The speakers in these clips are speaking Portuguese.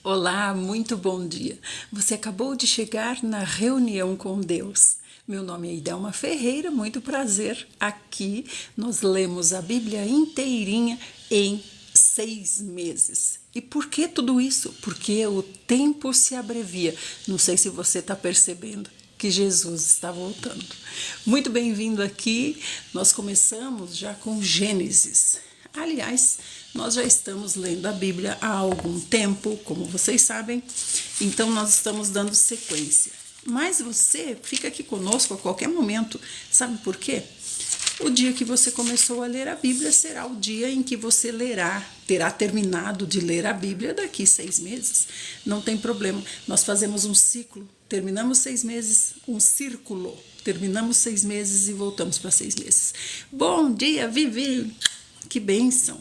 Olá, muito bom dia. Você acabou de chegar na reunião com Deus. Meu nome é Idelma Ferreira, muito prazer. Aqui nós lemos a Bíblia inteirinha em 6 meses. E por que tudo isso? Porque o tempo se abrevia. Não sei se você está percebendo que Jesus está voltando. Muito bem-vindo aqui. Nós começamos já com Gênesis. Aliás, nós já estamos lendo a Bíblia há algum tempo, como vocês sabem, então nós estamos dando sequência. Mas você fica aqui conosco a qualquer momento. Sabe por quê? O dia que você começou a ler a Bíblia será o dia em que você terá terminado de ler a Bíblia daqui 6 meses. Não tem problema, nós fazemos um ciclo, terminamos 6 meses, um círculo, terminamos 6 meses e voltamos para 6 meses. Bom dia, Vivi! Que bênção!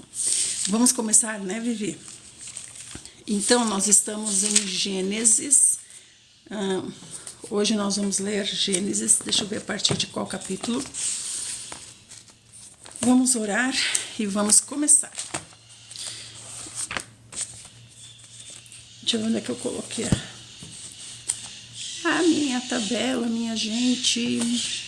Vamos começar, né, Vivi? Então, nós estamos em Gênesis. Hoje nós vamos ler Gênesis. Deixa eu ver a partir de qual capítulo. Vamos orar e vamos começar. Deixa eu ver onde é que eu coloquei a minha tabela, minha gente.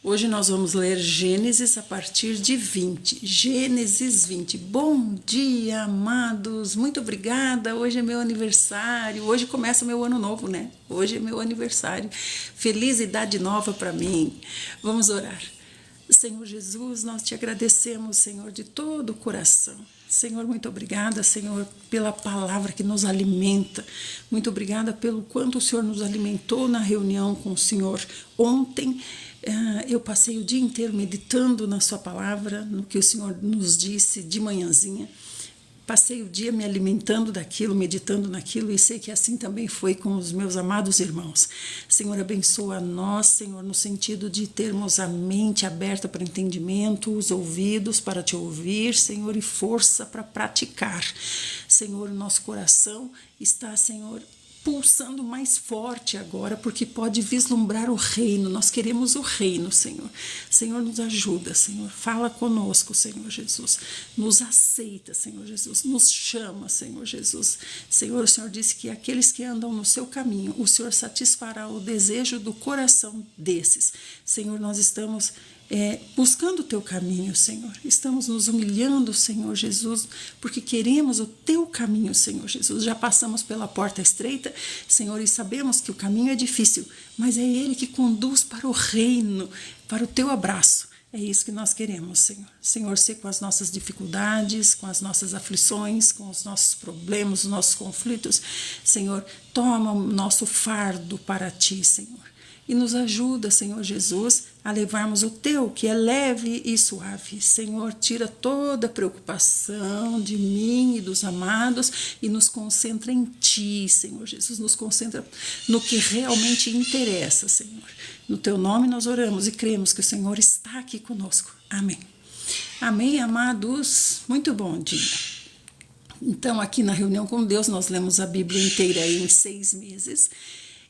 Hoje nós vamos ler Gênesis a partir de 20. Gênesis 20. Bom dia, amados. Muito obrigada. Hoje é meu aniversário. Hoje começa meu ano novo, né? Hoje é meu aniversário. Feliz idade nova para mim. Vamos orar. Senhor Jesus, nós te agradecemos, Senhor, de todo o coração. Senhor, muito obrigada, Senhor, pela palavra que nos alimenta. Muito obrigada pelo quanto o Senhor nos alimentou na reunião com o Senhor ontem. Eu passei o dia inteiro meditando na sua palavra, no que o Senhor nos disse de manhãzinha. Passei o dia me alimentando daquilo, meditando naquilo, e sei que assim também foi com os meus amados irmãos. Senhor, abençoa nós, Senhor, no sentido de termos a mente aberta para entendimento, os ouvidos para te ouvir, Senhor, e força para praticar. Senhor, o nosso coração está, Senhor, pulsando mais forte agora, porque pode vislumbrar o reino. Nós queremos o reino, Senhor. Senhor, nos ajuda, Senhor. Fala conosco, Senhor Jesus. Nos aceita, Senhor Jesus. Nos chama, Senhor Jesus. Senhor, o Senhor disse que aqueles que andam no seu caminho, o Senhor satisfará o desejo do coração desses. Senhor, nós estamos buscando o teu caminho, Senhor. Estamos nos humilhando, Senhor Jesus, porque queremos o teu caminho, Senhor Jesus. Já passamos pela porta estreita, Senhor, e sabemos que o caminho é difícil, mas é ele que conduz para o reino, para o teu abraço. É isso que nós queremos, Senhor. Senhor, ser com as nossas dificuldades, com as nossas aflições, com os nossos problemas, os nossos conflitos. Senhor, toma o nosso fardo para ti, Senhor. E nos ajuda, Senhor Jesus, a levarmos o teu, que é leve e suave. Senhor, tira toda a preocupação de mim e dos amados e nos concentra em ti, Senhor Jesus. Nos concentra no que realmente interessa, Senhor. No teu nome nós oramos e cremos que o Senhor está aqui conosco. Amém. Amém, amados. Muito bom dia. Então, aqui na reunião com Deus, nós lemos a Bíblia inteira em 6 meses.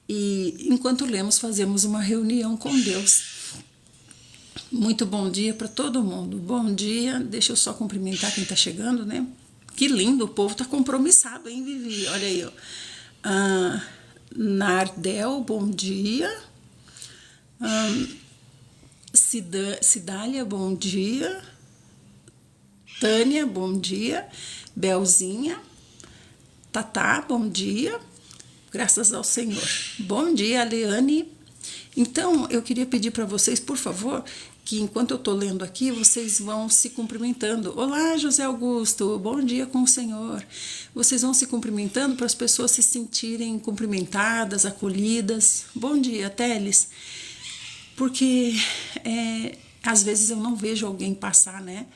E enquanto lemos, fazemos uma reunião com Deus. Muito bom dia para todo mundo. Bom dia. Deixa eu só cumprimentar quem está chegando, né? Que lindo, o povo está compromissado, hein, Vivi? Olha aí, ó. Nardel, bom dia. Cidália, bom dia. Tânia, bom dia. Belzinha. Tatá, bom dia. Graças ao Senhor. Bom dia, Leane. Então, eu queria pedir para vocês, por favor, que enquanto eu estou lendo aqui, vocês vão se cumprimentando. Olá, José Augusto, bom dia com o Senhor. Vocês vão se cumprimentando para as pessoas se sentirem cumprimentadas, acolhidas. Bom dia, Teles. Porque às vezes eu não vejo alguém passar, né?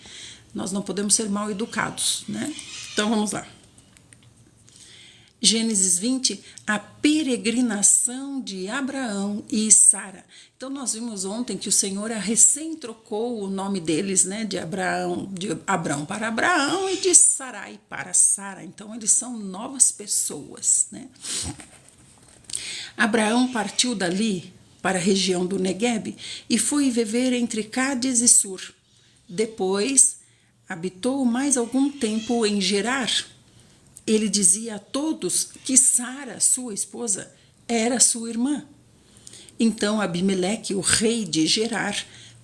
Nós não podemos ser mal educados, né? Então, vamos lá. Gênesis 20, a peregrinação de Abraão e Sara. Então, nós vimos ontem que o Senhor recém trocou o nome deles, né, de Abrão para Abraão e de Sarai para Sara. Então, eles são novas pessoas, né? Abraão partiu dali para a região do Neguebe e foi viver entre Cádiz e Sur. Depois, habitou mais algum tempo em Gerar. Ele dizia a todos que Sara, sua esposa, era sua irmã. Então Abimeleque, o rei de Gerar,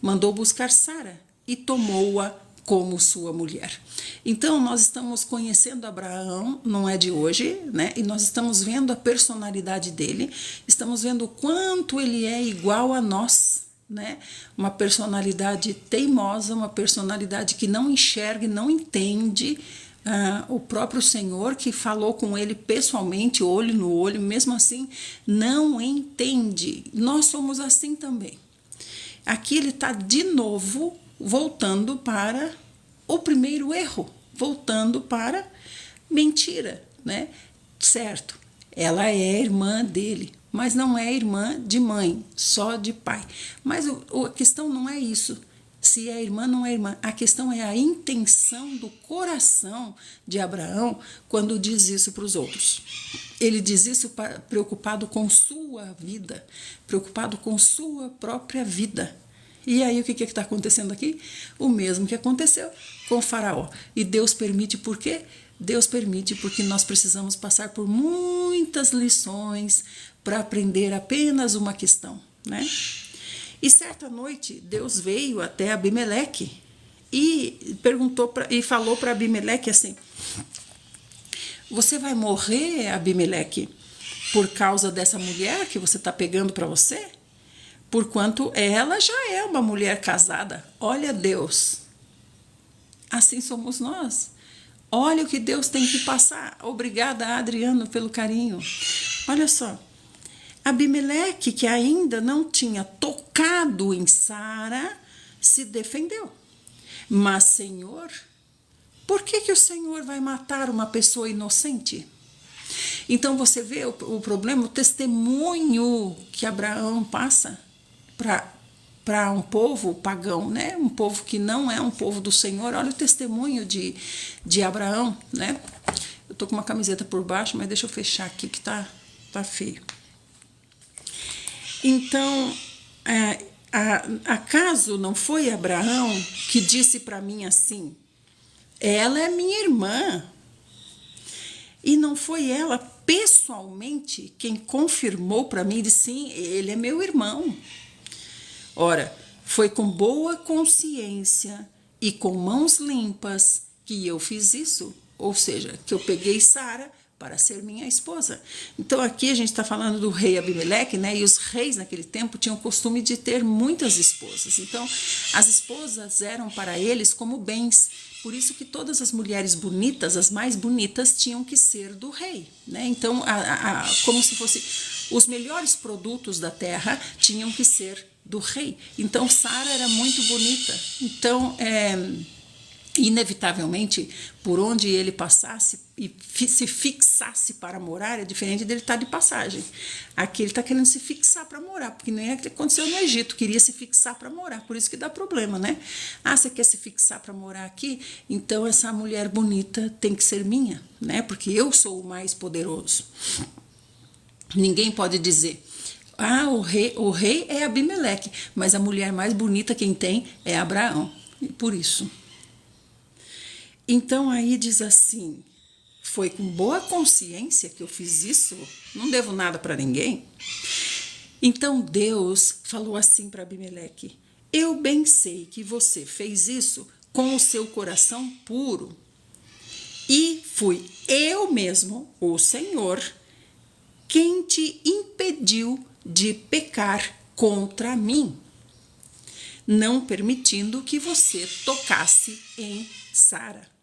mandou buscar Sara e tomou-a como sua mulher. Então nós estamos conhecendo Abraão, não é de hoje, né? E nós estamos vendo a personalidade dele, estamos vendo o quanto ele é igual a nós, né? Uma personalidade teimosa, uma personalidade que não enxerga e não entende o próprio Senhor, que falou com ele pessoalmente, olho no olho, mesmo assim não entende. Nós somos assim também. Aqui ele está de novo voltando para o primeiro erro, voltando para mentira, né? Certo, ela é irmã dele, mas não é irmã de mãe, só de pai. Mas a questão não é isso, se é irmã ou não é irmã. A questão é a intenção do coração de Abraão quando diz isso para os outros. Ele diz isso preocupado com sua vida, preocupado com sua própria vida. E aí o que está acontecendo aqui? O mesmo que aconteceu com o faraó. E Deus permite por quê? Deus permite porque nós precisamos passar por muitas lições para aprender apenas uma questão, né? E certa noite Deus veio até Abimeleque e falou para Abimeleque assim: você vai morrer, Abimeleque, por causa dessa mulher que você está pegando para você? Porquanto ela já é uma mulher casada. Olha Deus, assim somos nós. Olha o que Deus tem que passar. Obrigada, Adriano, pelo carinho. Olha só, Abimeleque, que ainda não tinha tocado em Sara, se defendeu. Mas, Senhor, por que o Senhor vai matar uma pessoa inocente? Então você vê o problema, o testemunho que Abraão passa para um povo pagão, né? Um povo que não é um povo do Senhor. Olha o testemunho de Abraão, né? Eu tô com uma camiseta por baixo, mas deixa eu fechar aqui que tá feio. Então, acaso não foi Abraão que disse para mim assim: ela é minha irmã? E não foi ela pessoalmente quem confirmou para mim, disse sim, ele é meu irmão. Ora, foi com boa consciência e com mãos limpas que eu fiz isso, ou seja, que eu peguei Sara para ser minha esposa. Então aqui a gente está falando do rei Abimeleque, né? E os reis naquele tempo tinham o costume de ter muitas esposas. Então as esposas eram para eles como bens. Por isso que todas as mulheres bonitas, as mais bonitas, tinham que ser do rei, né? Então como se fosse os melhores produtos da terra tinham que ser do rei. Então Sara era muito bonita. Então inevitavelmente, por onde ele passasse e se fixasse para morar, é diferente dele estar de passagem. Aqui ele está querendo se fixar para morar, porque nem é que aconteceu no Egito, queria se fixar para morar, por isso que dá problema, né? Você quer se fixar para morar aqui? Então essa mulher bonita tem que ser minha, né? Porque eu sou o mais poderoso. Ninguém pode dizer: o rei é Abimeleque, mas a mulher mais bonita quem tem é Abraão. E por isso. Então aí diz assim: foi com boa consciência que eu fiz isso, não devo nada para ninguém. Então Deus falou assim para Abimeleque: eu bem sei que você fez isso com o seu coração puro. E fui eu mesmo, o Senhor, quem te impediu de pecar contra mim, não permitindo que você tocasse em Sara.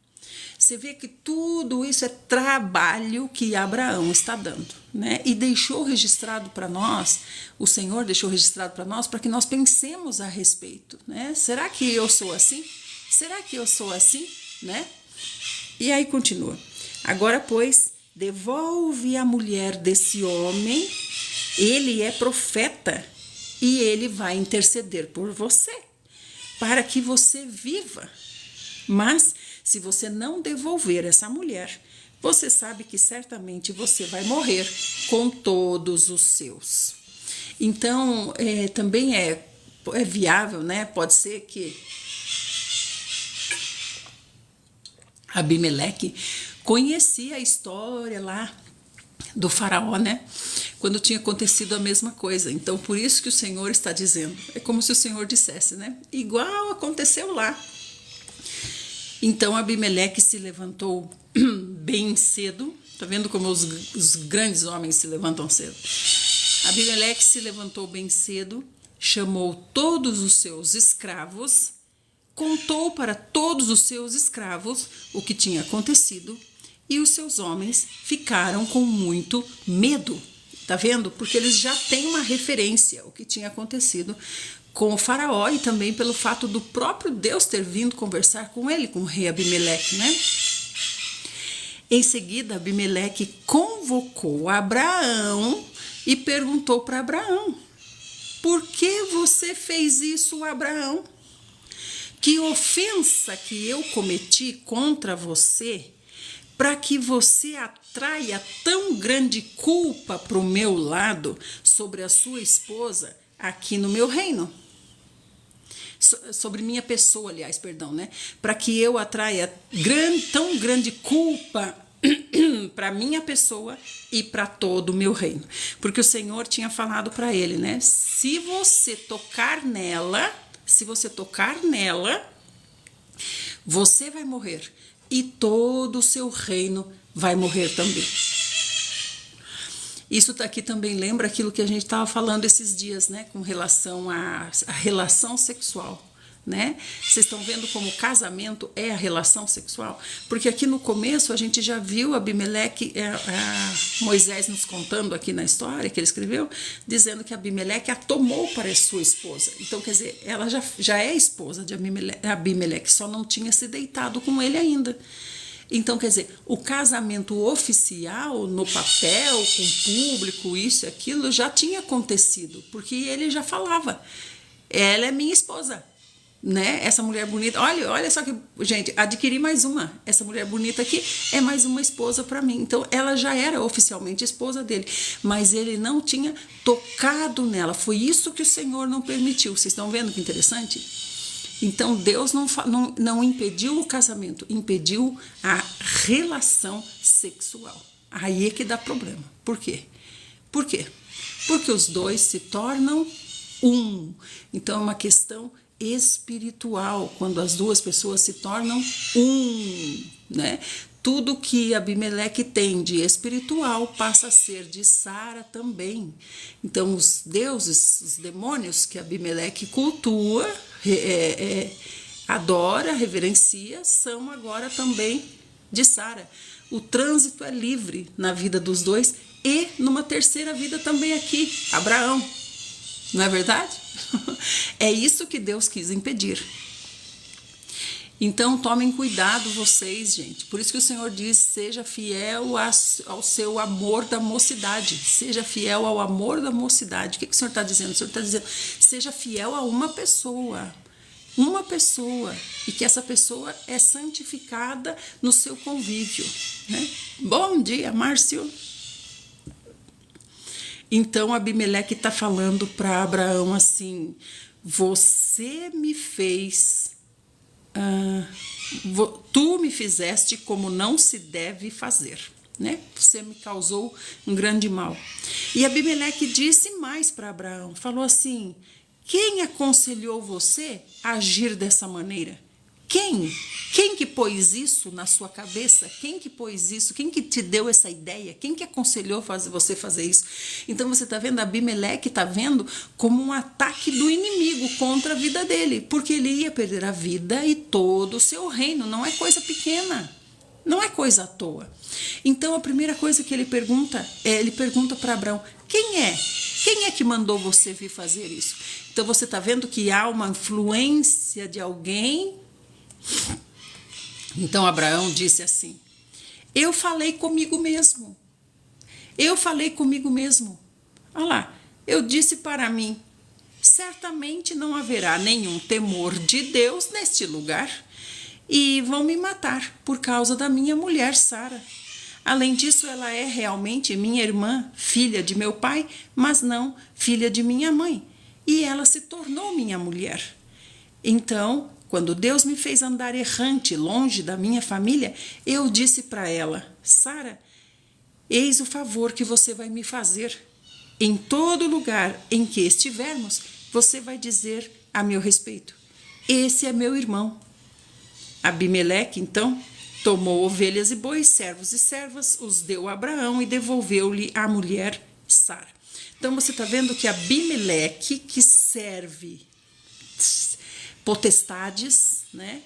Você vê que tudo isso é trabalho que Abraão está dando, né? E deixou registrado para nós, o Senhor deixou registrado para nós, para que nós pensemos a respeito, né? Será que eu sou assim? Será que eu sou assim, né? E aí continua: agora, pois, devolve a mulher desse homem, ele é profeta e ele vai interceder por você, para que você viva. Mas se você não devolver essa mulher, você sabe que certamente você vai morrer com todos os seus. Então, também é viável, né? Pode ser que Abimeleque conhecia a história lá do faraó, né? Quando tinha acontecido a mesma coisa. Então, por isso que o Senhor está dizendo. É como se o Senhor dissesse, né? Igual aconteceu lá. Então, Abimeleque se levantou bem cedo. Tá vendo como os grandes homens se levantam cedo? Abimeleque se levantou bem cedo, chamou todos os seus escravos, contou para todos os seus escravos o que tinha acontecido, e os seus homens ficaram com muito medo. Tá vendo? Porque eles já têm uma referência o que tinha acontecido com o faraó e também pelo fato do próprio Deus ter vindo conversar com ele, com o rei Abimeleque, né? Em seguida, Abimeleque convocou Abraão e perguntou para Abraão: por que você fez isso, Abraão? Que ofensa que eu cometi contra você para que você atraia tão grande culpa para o meu lado sobre a sua esposa aqui no meu reino? Sobre minha pessoa, aliás, perdão, né? Para que eu atraia tão grande culpa para minha pessoa e para todo o meu reino. Porque o Senhor tinha falado para ele, né? Se você tocar nela, você vai morrer e todo o seu reino vai morrer também. Isso aqui também lembra aquilo que a gente estava falando esses dias, né, com relação à relação sexual, né? Vocês estão vendo como o casamento é a relação sexual? Porque aqui no começo a gente já viu Abimeleque, Moisés nos contando aqui na história que ele escreveu, dizendo que Abimeleque a tomou para sua esposa. Então, quer dizer, ela já é esposa de Abimeleque, só não tinha se deitado com ele ainda. Então, quer dizer, o casamento oficial, no papel, com público, isso e aquilo, já tinha acontecido, porque ele já falava, ela é minha esposa, né? Essa mulher bonita, olha só que, gente, adquiri mais uma, essa mulher bonita aqui é mais uma esposa para mim. Então, ela já era oficialmente esposa dele, mas ele não tinha tocado nela, foi isso que o Senhor não permitiu. Vocês estão vendo que interessante? Então, Deus não impediu o casamento, impediu a relação sexual. Aí é que dá problema. Por quê? Por quê? Porque os dois se tornam um. Então, é uma questão espiritual, quando as duas pessoas se tornam um, né? Tudo que Abimeleque tem de espiritual passa a ser de Sara também. Então, os deuses, os demônios que Abimeleque cultua, adora, reverencia, são agora também de Sara. O trânsito é livre na vida dos dois e numa terceira vida também aqui, Abraão. Não é verdade? É isso que Deus quis impedir. Então, tomem cuidado vocês, gente. Por isso que o Senhor diz, seja fiel ao seu amor da mocidade. Seja fiel ao amor da mocidade. O que o Senhor está dizendo? O Senhor está dizendo, seja fiel a uma pessoa. Uma pessoa. E que essa pessoa é santificada no seu convívio, né? Bom dia, Márcio. Então, Abimeleque está falando para Abraão assim, você me fez... tu me fizeste como não se deve fazer, né? Você me causou um grande mal. E Abimeleque disse mais para Abraão, falou assim, quem aconselhou você a agir dessa maneira? Quem que pôs isso na sua cabeça? Quem que pôs isso? Quem que te deu essa ideia? Quem que aconselhou você fazer isso? Então você está vendo, Abimeleque está vendo como um ataque do inimigo contra a vida dele, porque ele ia perder a vida e todo o seu reino. Não é coisa pequena, não é coisa à toa. Então a primeira coisa que ele pergunta para Abraão, quem é que mandou você vir fazer isso? Então você está vendo que há uma influência de alguém. Então Abraão disse assim, eu falei comigo mesmo. Olha lá, eu disse para mim, certamente não haverá nenhum temor de Deus neste lugar e vão me matar por causa da minha mulher Sara. Além disso, ela é realmente minha irmã, filha de meu pai, mas não filha de minha mãe. E ela se tornou minha mulher. Então, Quando Deus me fez andar errante, longe da minha família, eu disse para ela: Sara, eis o favor que você vai me fazer. Em todo lugar em que estivermos, você vai dizer a meu respeito: esse é meu irmão. Abimeleque, então, tomou ovelhas e bois, servos e servas, os deu a Abraão e devolveu-lhe a mulher Sara. Então você está vendo que Abimeleque, que serve potestades, né,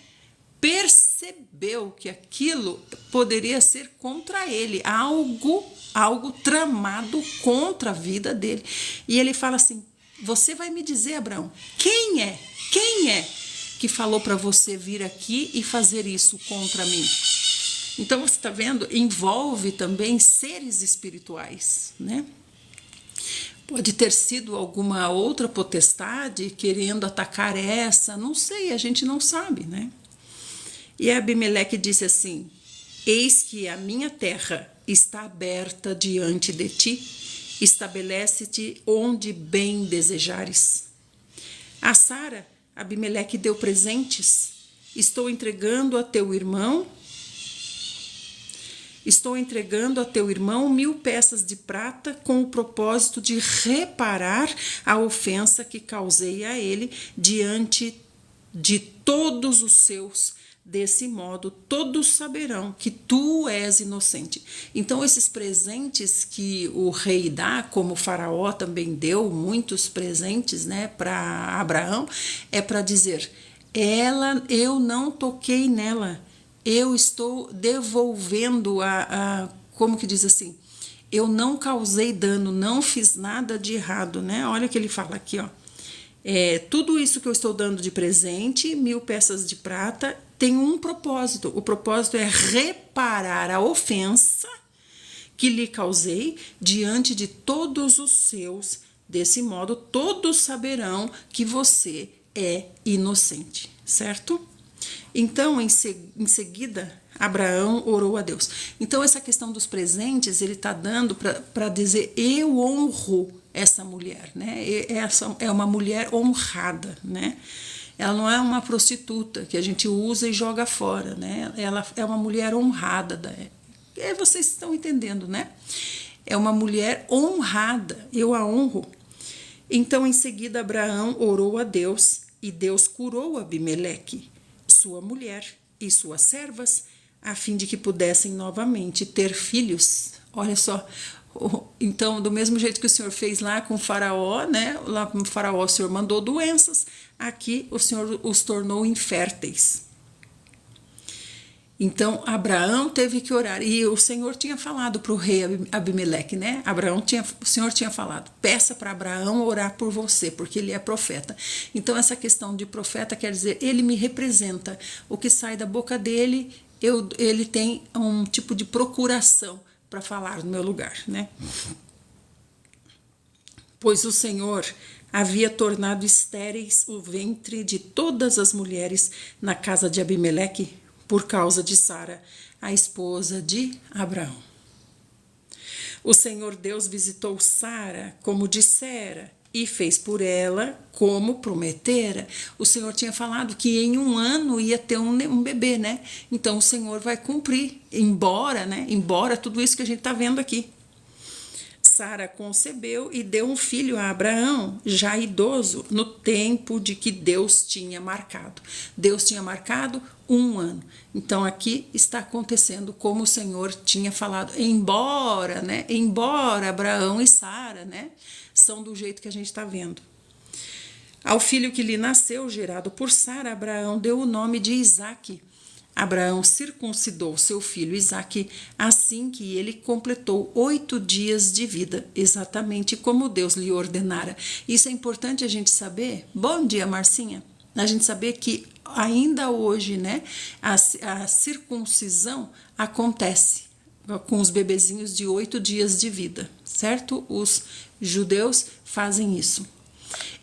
percebeu que aquilo poderia ser contra ele, algo tramado contra a vida dele. E ele fala assim: você vai me dizer, Abraão, quem é que falou para você vir aqui e fazer isso contra mim? Então você está vendo, envolve também seres espirituais, né? Pode ter sido alguma outra potestade querendo atacar essa, não sei, a gente não sabe, né? E Abimeleque disse assim: eis que a minha terra está aberta diante de ti, estabelece-te onde bem desejares. A Sara, Abimeleque deu presentes: estou entregando a teu irmão 1000 peças de prata com o propósito de reparar a ofensa que causei a ele diante de todos os seus. Desse modo, todos saberão que tu és inocente. Então, esses presentes que o rei dá, como o faraó também deu muitos presentes, né, para Abraão, é para dizer: eu não toquei nela, eu estou devolvendo como que diz assim? Eu não causei dano, não fiz nada de errado, né? Olha o que ele fala aqui, ó. Tudo isso que eu estou dando de presente, 1000 peças de prata, tem um propósito. O propósito é reparar a ofensa que lhe causei diante de todos os seus. Desse modo, todos saberão que você é inocente, certo? Então, em seguida, Abraão orou a Deus. Então, essa questão dos presentes, ele está dando para dizer: eu honro essa mulher, né? Essa é uma mulher honrada, né? Ela não é uma prostituta que a gente usa e joga fora, né? Ela é uma mulher honrada. Vocês estão entendendo, né? É uma mulher honrada, eu a honro. Então, em seguida, Abraão orou a Deus e Deus curou Abimeleque, sua mulher e suas servas, a fim de que pudessem novamente ter filhos. Olha só. Então, do mesmo jeito que o Senhor fez lá com o faraó, né? Lá com o faraó o Senhor mandou doenças, aqui o Senhor os tornou inférteis. Então, Abraão teve que orar. E o Senhor tinha falado para o rei Abimeleque, né? O Senhor tinha falado: peça para Abraão orar por você, porque ele é profeta. Então, essa questão de profeta quer dizer, ele me representa. O que sai da boca dele, ele tem um tipo de procuração para falar no meu lugar, né? Pois o Senhor havia tornado estéreis o ventre de todas as mulheres na casa de Abimeleque por causa de Sara, a esposa de Abraão. O Senhor Deus visitou Sara como dissera e fez por ela como prometera. O Senhor tinha falado que em 1 ano ia ter um bebê, né? Então o Senhor vai cumprir, embora tudo isso que a gente está vendo aqui. Sara concebeu e deu um filho a Abraão, já idoso, no tempo de que Deus tinha marcado. Deus tinha marcado 1 ano. Então, aqui está acontecendo como o Senhor tinha falado. Embora Abraão e Sara, né, são do jeito que a gente está vendo. Ao filho que lhe nasceu, gerado por Sara, Abraão deu o nome de Isaque. Abraão circuncidou seu filho Isaque assim que ele completou 8 dias de vida, exatamente como Deus lhe ordenara. Isso é importante a gente saber. Bom dia, Marcinha. A gente saber que ainda hoje, né, a circuncisão acontece com os bebezinhos de 8 dias de vida, certo? Os judeus fazem isso.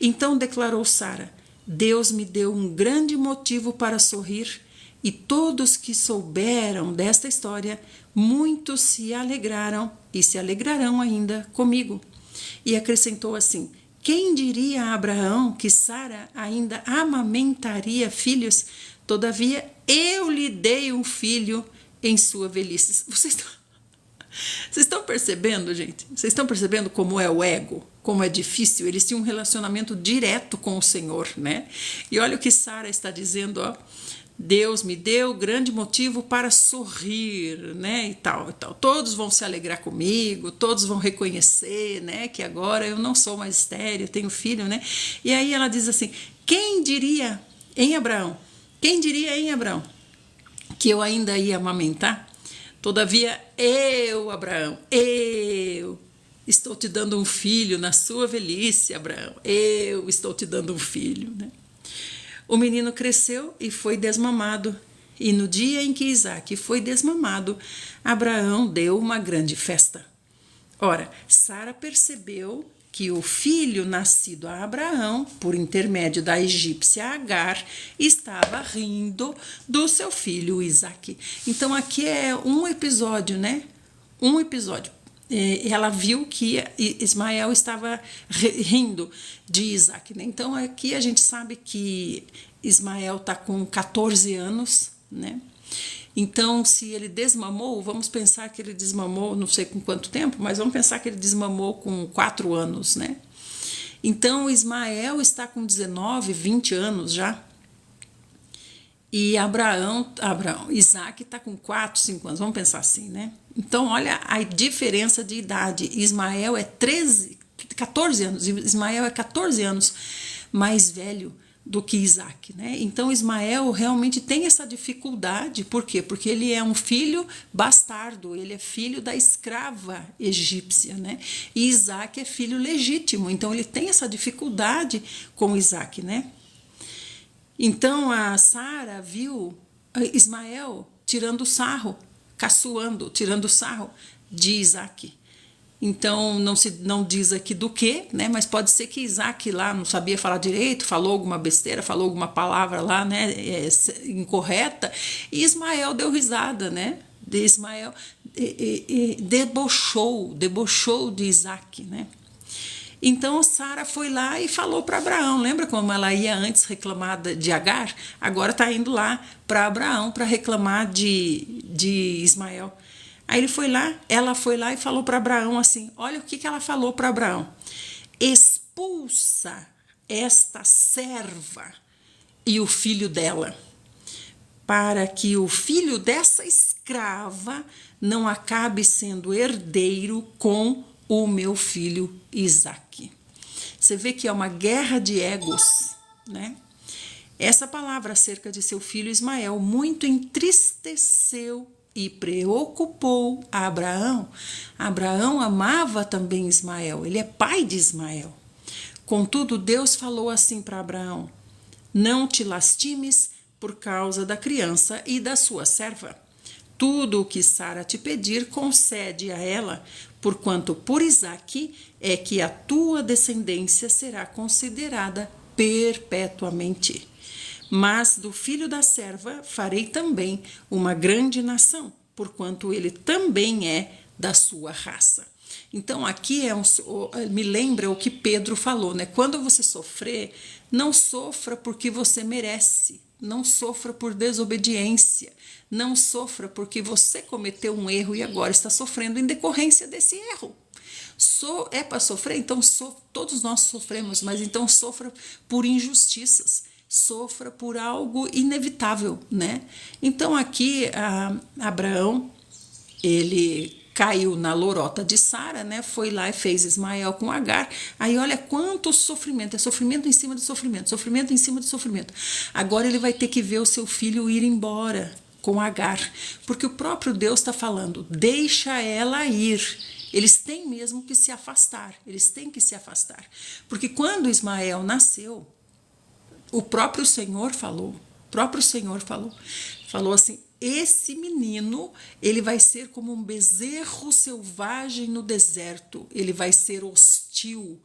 Então declarou Sara: Deus me deu um grande motivo para sorrir. E todos que souberam desta história, muitos se alegraram e se alegrarão ainda comigo. E acrescentou assim: Quem diria a Abraão que Sara ainda amamentaria filhos? Todavia, eu lhe dei um filho em sua velhice. Vocês estão percebendo, gente? Vocês estão percebendo como é o ego? Como é difícil? Eles tinham um relacionamento direto com o Senhor, né? E olha o que Sara está dizendo, ó. Deus me deu grande motivo para sorrir, né, e tal, e tal. Todos vão se alegrar comigo, todos vão reconhecer, né, que agora eu não sou mais estéril, tenho filho, né? E aí ela diz assim: quem diria em Abraão? Quem diria em Abraão que eu ainda ia amamentar? Todavia eu, Abraão, eu estou te dando um filho na sua velhice, Abraão. Eu estou te dando um filho, né? O menino cresceu e foi desmamado. E no dia em que Isaque foi desmamado, Abraão deu uma grande festa. Ora, Sara percebeu que o filho nascido a Abraão, por intermédio da egípcia Agar, estava rindo do seu filho Isaque. Então aqui é um episódio, né? Um episódio. Ela viu que Ismael estava rindo de Isaac, né? Então aqui a gente sabe que Ismael está com 14 anos, né? Então, se ele desmamou, vamos pensar que ele desmamou, não sei com quanto tempo, mas vamos pensar que ele desmamou com 4 anos, né? Então, Ismael está com 19, 20 anos já. E Isaac está com 4, 5 anos, vamos pensar assim, né? Então, olha a diferença de idade. Ismael é 14 anos, Ismael é 14 anos mais velho do que Isaac, né? Então Ismael realmente tem essa dificuldade. Por quê? Porque ele é um filho bastardo, ele é filho da escrava egípcia, né? E Isaac é filho legítimo, então ele tem essa dificuldade com Isaac, né? Então a Sara viu Ismael tirando sarro, caçoando, tirando sarro de Isaac. Então, não diz aqui do que, né? Mas pode ser que Isaac lá não sabia falar direito, falou alguma besteira, falou alguma palavra lá, né, incorreta, e Ismael deu risada, né? Ismael debochou de Isaac, né? Então Sara foi lá e falou para Abraão. Lembra como ela ia antes reclamar de Agar? Agora está indo lá para Abraão para reclamar de Ismael. Aí ela foi lá e falou para Abraão assim: olha o que ela falou para Abraão: expulsa esta serva e o filho dela, para que o filho dessa escrava não acabe sendo herdeiro com o meu filho Isaque. Você vê que é uma guerra de egos, né? Essa palavra acerca de seu filho Ismael muito entristeceu e preocupou a Abraão. Abraão amava também Ismael, ele é pai de Ismael. Contudo, Deus falou assim para Abraão: não te lastimes por causa da criança e da sua serva. Tudo o que Sara te pedir, concede a ela, porquanto por Isaque é que a tua descendência será considerada perpetuamente. Mas do filho da serva farei também uma grande nação, porquanto ele também é da sua raça. Então aqui me lembra o que Pedro falou, né? Quando você sofrer, não sofra porque você merece, não sofra por desobediência, não sofra porque você cometeu um erro e agora está sofrendo em decorrência desse erro. É para sofrer? Então todos nós sofremos, mas então sofra por injustiças. Sofra por algo inevitável, né? Então aqui Abraão, ele caiu na lorota de Sara, né? Foi lá e fez Ismael com Agar. Aí olha quanto sofrimento, é sofrimento em cima de sofrimento, sofrimento em cima de sofrimento. Agora ele vai ter que ver o seu filho ir embora com Agar, porque o próprio Deus está falando: deixa ela ir. Eles têm mesmo que se afastar, eles têm que se afastar. Porque quando Ismael nasceu, o próprio Senhor falou assim: esse menino, ele vai ser como um bezerro selvagem no deserto, ele vai ser hostil,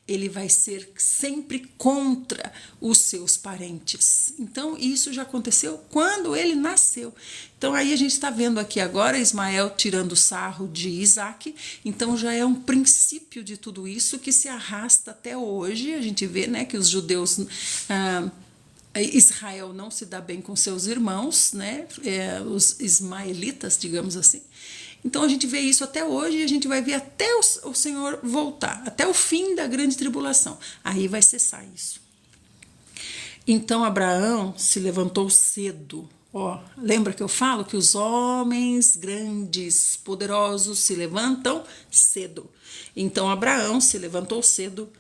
ele vai ser sempre contra os seus parentes. Então, isso já aconteceu quando ele nasceu. Então, aí a gente está vendo aqui agora Ismael tirando sarro de Isaac. Então, já é um princípio de tudo isso que se arrasta até hoje. A gente vê, né, que os judeus... Israel não se dá bem com seus irmãos, né, os ismaelitas, digamos assim. Então a gente vê isso até hoje e a gente vai ver até o Senhor voltar, até o fim da grande tribulação. Aí vai cessar isso. Então Abraão se levantou cedo. Lembra que eu falo que os homens grandes, poderosos se levantam cedo. Então Abraão se levantou cedo,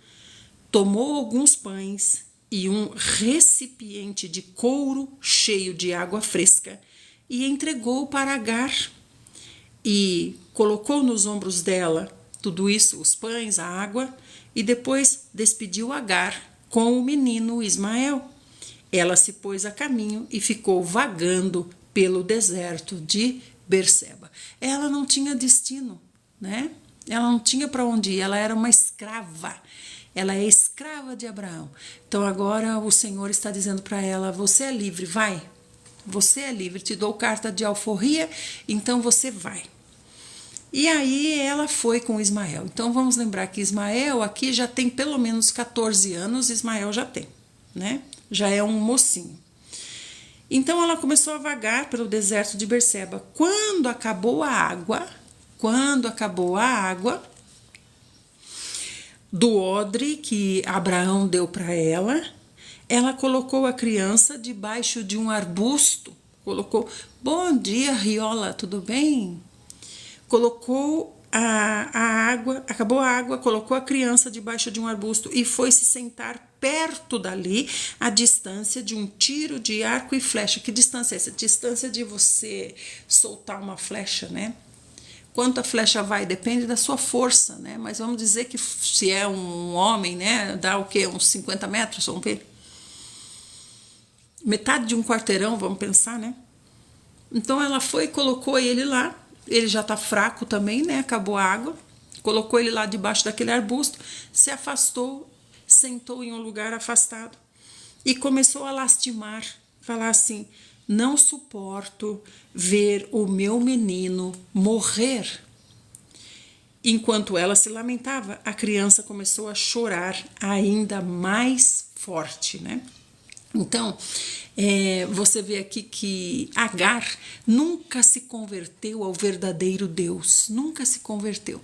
tomou alguns pães e um recipiente de couro cheio de água fresca e entregou para Agar. E colocou nos ombros dela tudo isso, os pães, a água, e depois despediu Agar com o menino Ismael. Ela se pôs a caminho e ficou vagando pelo deserto de Berseba. Ela não tinha destino, né? Ela não tinha para onde ir, ela era uma escrava. Ela é escrava de Abraão. Então agora o Senhor está dizendo para ela: você é livre, vai. Você é livre, te dou carta de alforria, então você vai. E aí ela foi com Ismael. Então vamos lembrar que Ismael aqui já tem pelo menos 14 anos, Ismael já tem, né? Já é um mocinho. Então ela começou a vagar pelo deserto de Berseba. Quando acabou a água do odre que Abraão deu para ela, ela colocou a criança debaixo de um arbusto. Colocou: bom dia, Riola, tudo bem? Colocou a água, acabou a água, colocou a criança debaixo de um arbusto e foi se sentar perto dali, a distância de um tiro de arco e flecha. Que distância é essa? Distância de você soltar uma flecha, né? Quanto a flecha vai? Depende da sua força, né? Mas vamos dizer que se é um homem, né? Dá o quê? Uns 50 metros, vamos ver? Metade de um quarteirão, vamos pensar, né? Então ela foi e colocou ele lá. Ele já está fraco também, né? Acabou a água. Colocou ele lá debaixo daquele arbusto, se afastou, sentou em um lugar afastado e começou a lastimar, falar assim: não suporto ver o meu menino morrer. Enquanto ela se lamentava, a criança começou a chorar ainda mais forte, né? Então, você vê aqui que Agar nunca se converteu ao verdadeiro Deus, nunca se converteu.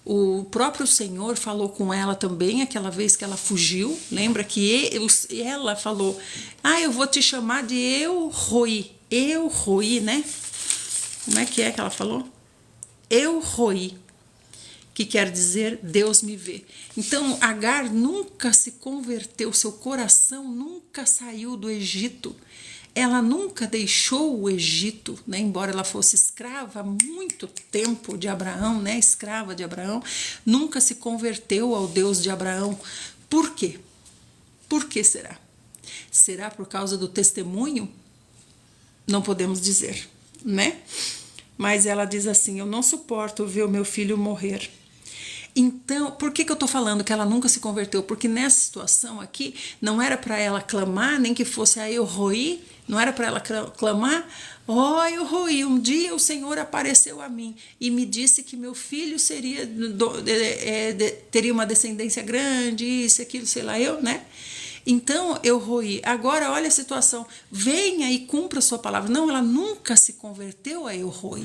O próprio Senhor falou com ela também aquela vez que ela fugiu. Lembra que ela falou: eu vou te chamar de El-Roi, né? Como é que ela falou? El-Roi, que quer dizer Deus me vê. Então Agar nunca se converteu, seu coração nunca saiu do Egito. Ela nunca deixou o Egito, né? Embora ela fosse escrava há muito tempo de Abraão, né? Escrava de Abraão, nunca se converteu ao Deus de Abraão. Por quê? Por que será? Será por causa do testemunho? Não podemos dizer, né? Mas ela diz assim: eu não suporto ver o meu filho morrer. Então, por que eu estou falando que ela nunca se converteu? Porque nessa situação aqui, não era para ela clamar, nem que fosse a El-Roi, não era para ela clamar: El-Roi, um dia o Senhor apareceu a mim e me disse que meu filho teria uma descendência grande, isso, aquilo, sei lá, né? Então, El-Roi, agora olha a situação, venha e cumpra a sua palavra. Não, ela nunca se converteu a El-Roi.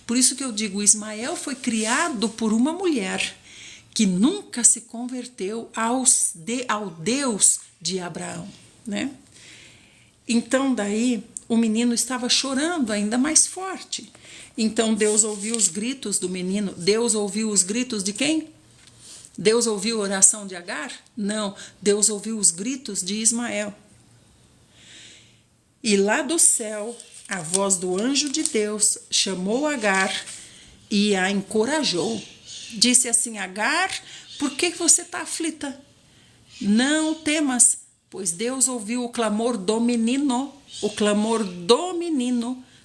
Por isso que eu digo, Ismael foi criado por uma mulher que nunca se converteu ao Deus de Abraão, né? Então, daí, o menino estava chorando ainda mais forte. Então, Deus ouviu os gritos do menino. Deus ouviu os gritos de quem? Deus ouviu a oração de Agar? Não, Deus ouviu os gritos de Ismael. E lá do céu, a voz do anjo de Deus chamou Agar e a encorajou. Disse assim: Agar, por que você está aflita? Não temas, pois Deus ouviu o clamor do menino,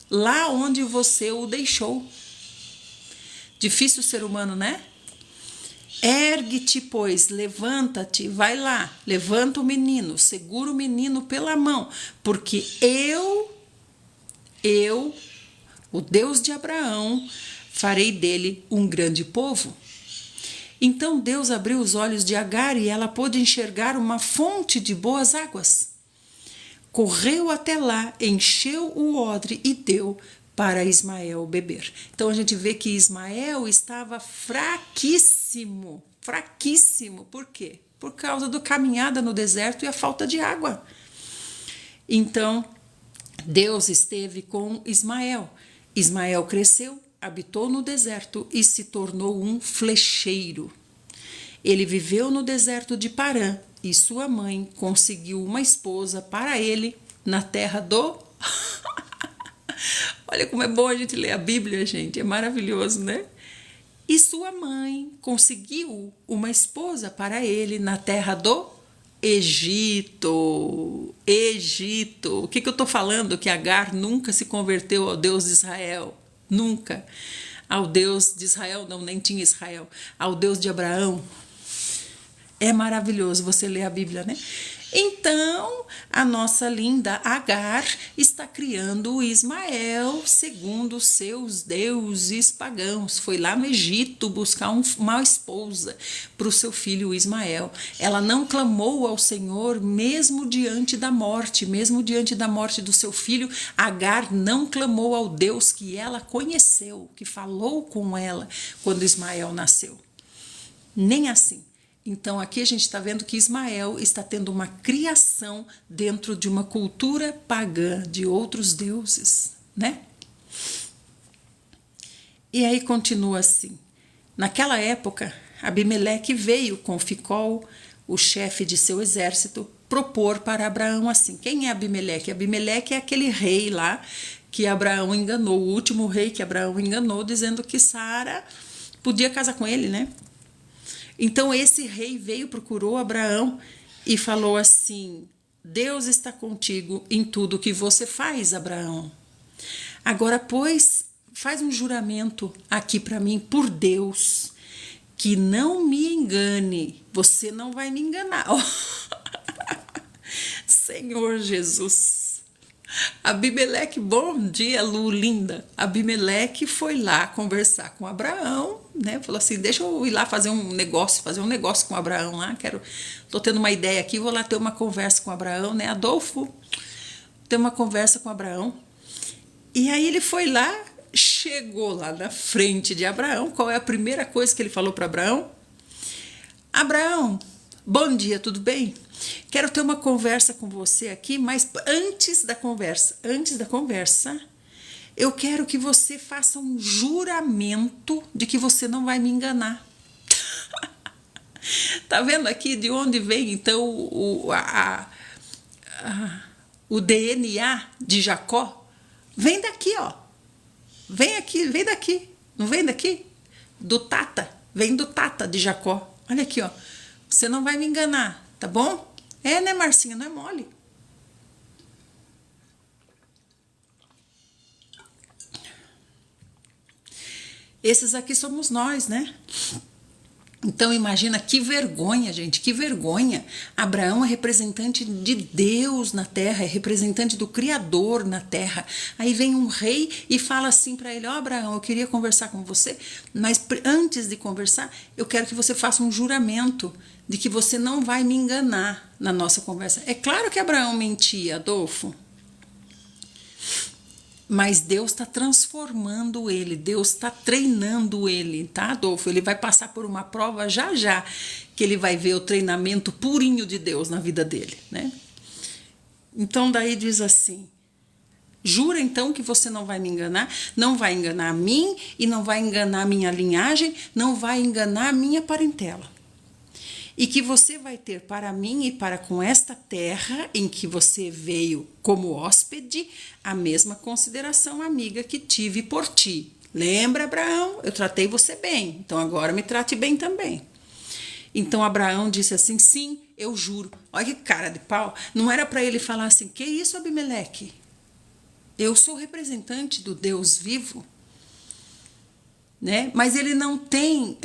lá onde você o deixou. Difícil ser humano, né? Ergue-te, pois, levanta-te, vai lá, levanta o menino, segura o menino pela mão, porque eu, o Deus de Abraão, farei dele um grande povo. Então Deus abriu os olhos de Agar e ela pôde enxergar uma fonte de boas águas. Correu até lá, encheu o odre e deu para Ismael beber. Então a gente vê que Ismael estava fraquíssimo, fraquíssimo. Por quê? Por causa da caminhada no deserto e a falta de água. Então Deus esteve com Ismael. Ismael cresceu, habitou no deserto e se tornou um flecheiro. Ele viveu no deserto de Parã e sua mãe conseguiu uma esposa para ele na terra do... Olha como é bom a gente ler a Bíblia, gente, é maravilhoso, né? E sua mãe conseguiu uma esposa para ele na terra do Egito. Egito. O que eu estou falando? Que Agar nunca se converteu ao Deus de Israel. Nunca. Ao Deus de Israel, não, nem tinha Israel. Ao Deus de Abraão. É maravilhoso você ler a Bíblia, né? Então, a nossa linda Agar está criando o Ismael segundo os seus deuses pagãos. Foi lá no Egito buscar uma esposa para o seu filho Ismael. Ela não clamou ao Senhor mesmo diante da morte do seu filho. Agar não clamou ao Deus que ela conheceu, que falou com ela quando Ismael nasceu. Nem assim. Então aqui a gente está vendo que Ismael está tendo uma criação dentro de uma cultura pagã, de outros deuses, né? E aí continua assim. Naquela época, Abimeleque veio com Ficol, o chefe de seu exército, propor para Abraão assim. Quem é Abimeleque? Abimeleque é aquele rei lá que Abraão enganou, o último rei que Abraão enganou, dizendo que Sara podia casar com ele, né? Então esse rei veio, procurou Abraão e falou assim: Deus está contigo em tudo que você faz, Abraão. Agora, pois, faz um juramento aqui para mim, por Deus, que não me engane. Você não vai me enganar. Senhor Jesus. Abimeleque, bom dia, Lu, linda. Abimeleque foi lá conversar com Abraão, né? Falou assim: deixa eu ir lá fazer um negócio com Abraão lá. Tô tendo uma ideia aqui, vou lá ter uma conversa com Abraão, né? Adolfo, ter uma conversa com Abraão. E aí ele foi lá, chegou lá na frente de Abraão. Qual é a primeira coisa que ele falou para Abraão? Abraão, bom dia, tudo bem? Quero ter uma conversa com você aqui, mas antes da conversa, eu quero que você faça um juramento de que você não vai me enganar. Tá vendo aqui de onde vem, então, o DNA de Jacó? Vem daqui, ó. Vem aqui, vem daqui. Não vem daqui? Do Tata. Vem do Tata de Jacó. Olha aqui, ó. Você não vai me enganar, tá bom? É, né, Marcinha? Não é mole. Esses aqui somos nós, né? Então imagina que vergonha, gente, que vergonha. Abraão é representante de Deus na terra, é representante do Criador na terra. Aí vem um rei e fala assim para ele: ó, Abraão, eu queria conversar com você, mas antes de conversar, eu quero que você faça um juramento de que você não vai me enganar na nossa conversa. É claro que Abraão mentia, Adolfo. Mas Deus está transformando ele, Deus está treinando ele, tá, Adolfo? Ele vai passar por uma prova já, que ele vai ver o treinamento purinho de Deus na vida dele, né? Então, daí diz assim: jura então que você não vai me enganar, não vai enganar a mim e não vai enganar a minha linhagem, não vai enganar a minha parentela. E que você vai ter para mim e para com esta terra em que você veio como hóspede a mesma consideração amiga que tive por ti. Lembra, Abraão? Eu tratei você bem, então agora me trate bem também. Então Abraão disse assim: sim, eu juro. Olha que cara de pau. Não era para ele falar assim: que isso, Abimeleque? Eu sou representante do Deus vivo. né? Mas ele não tem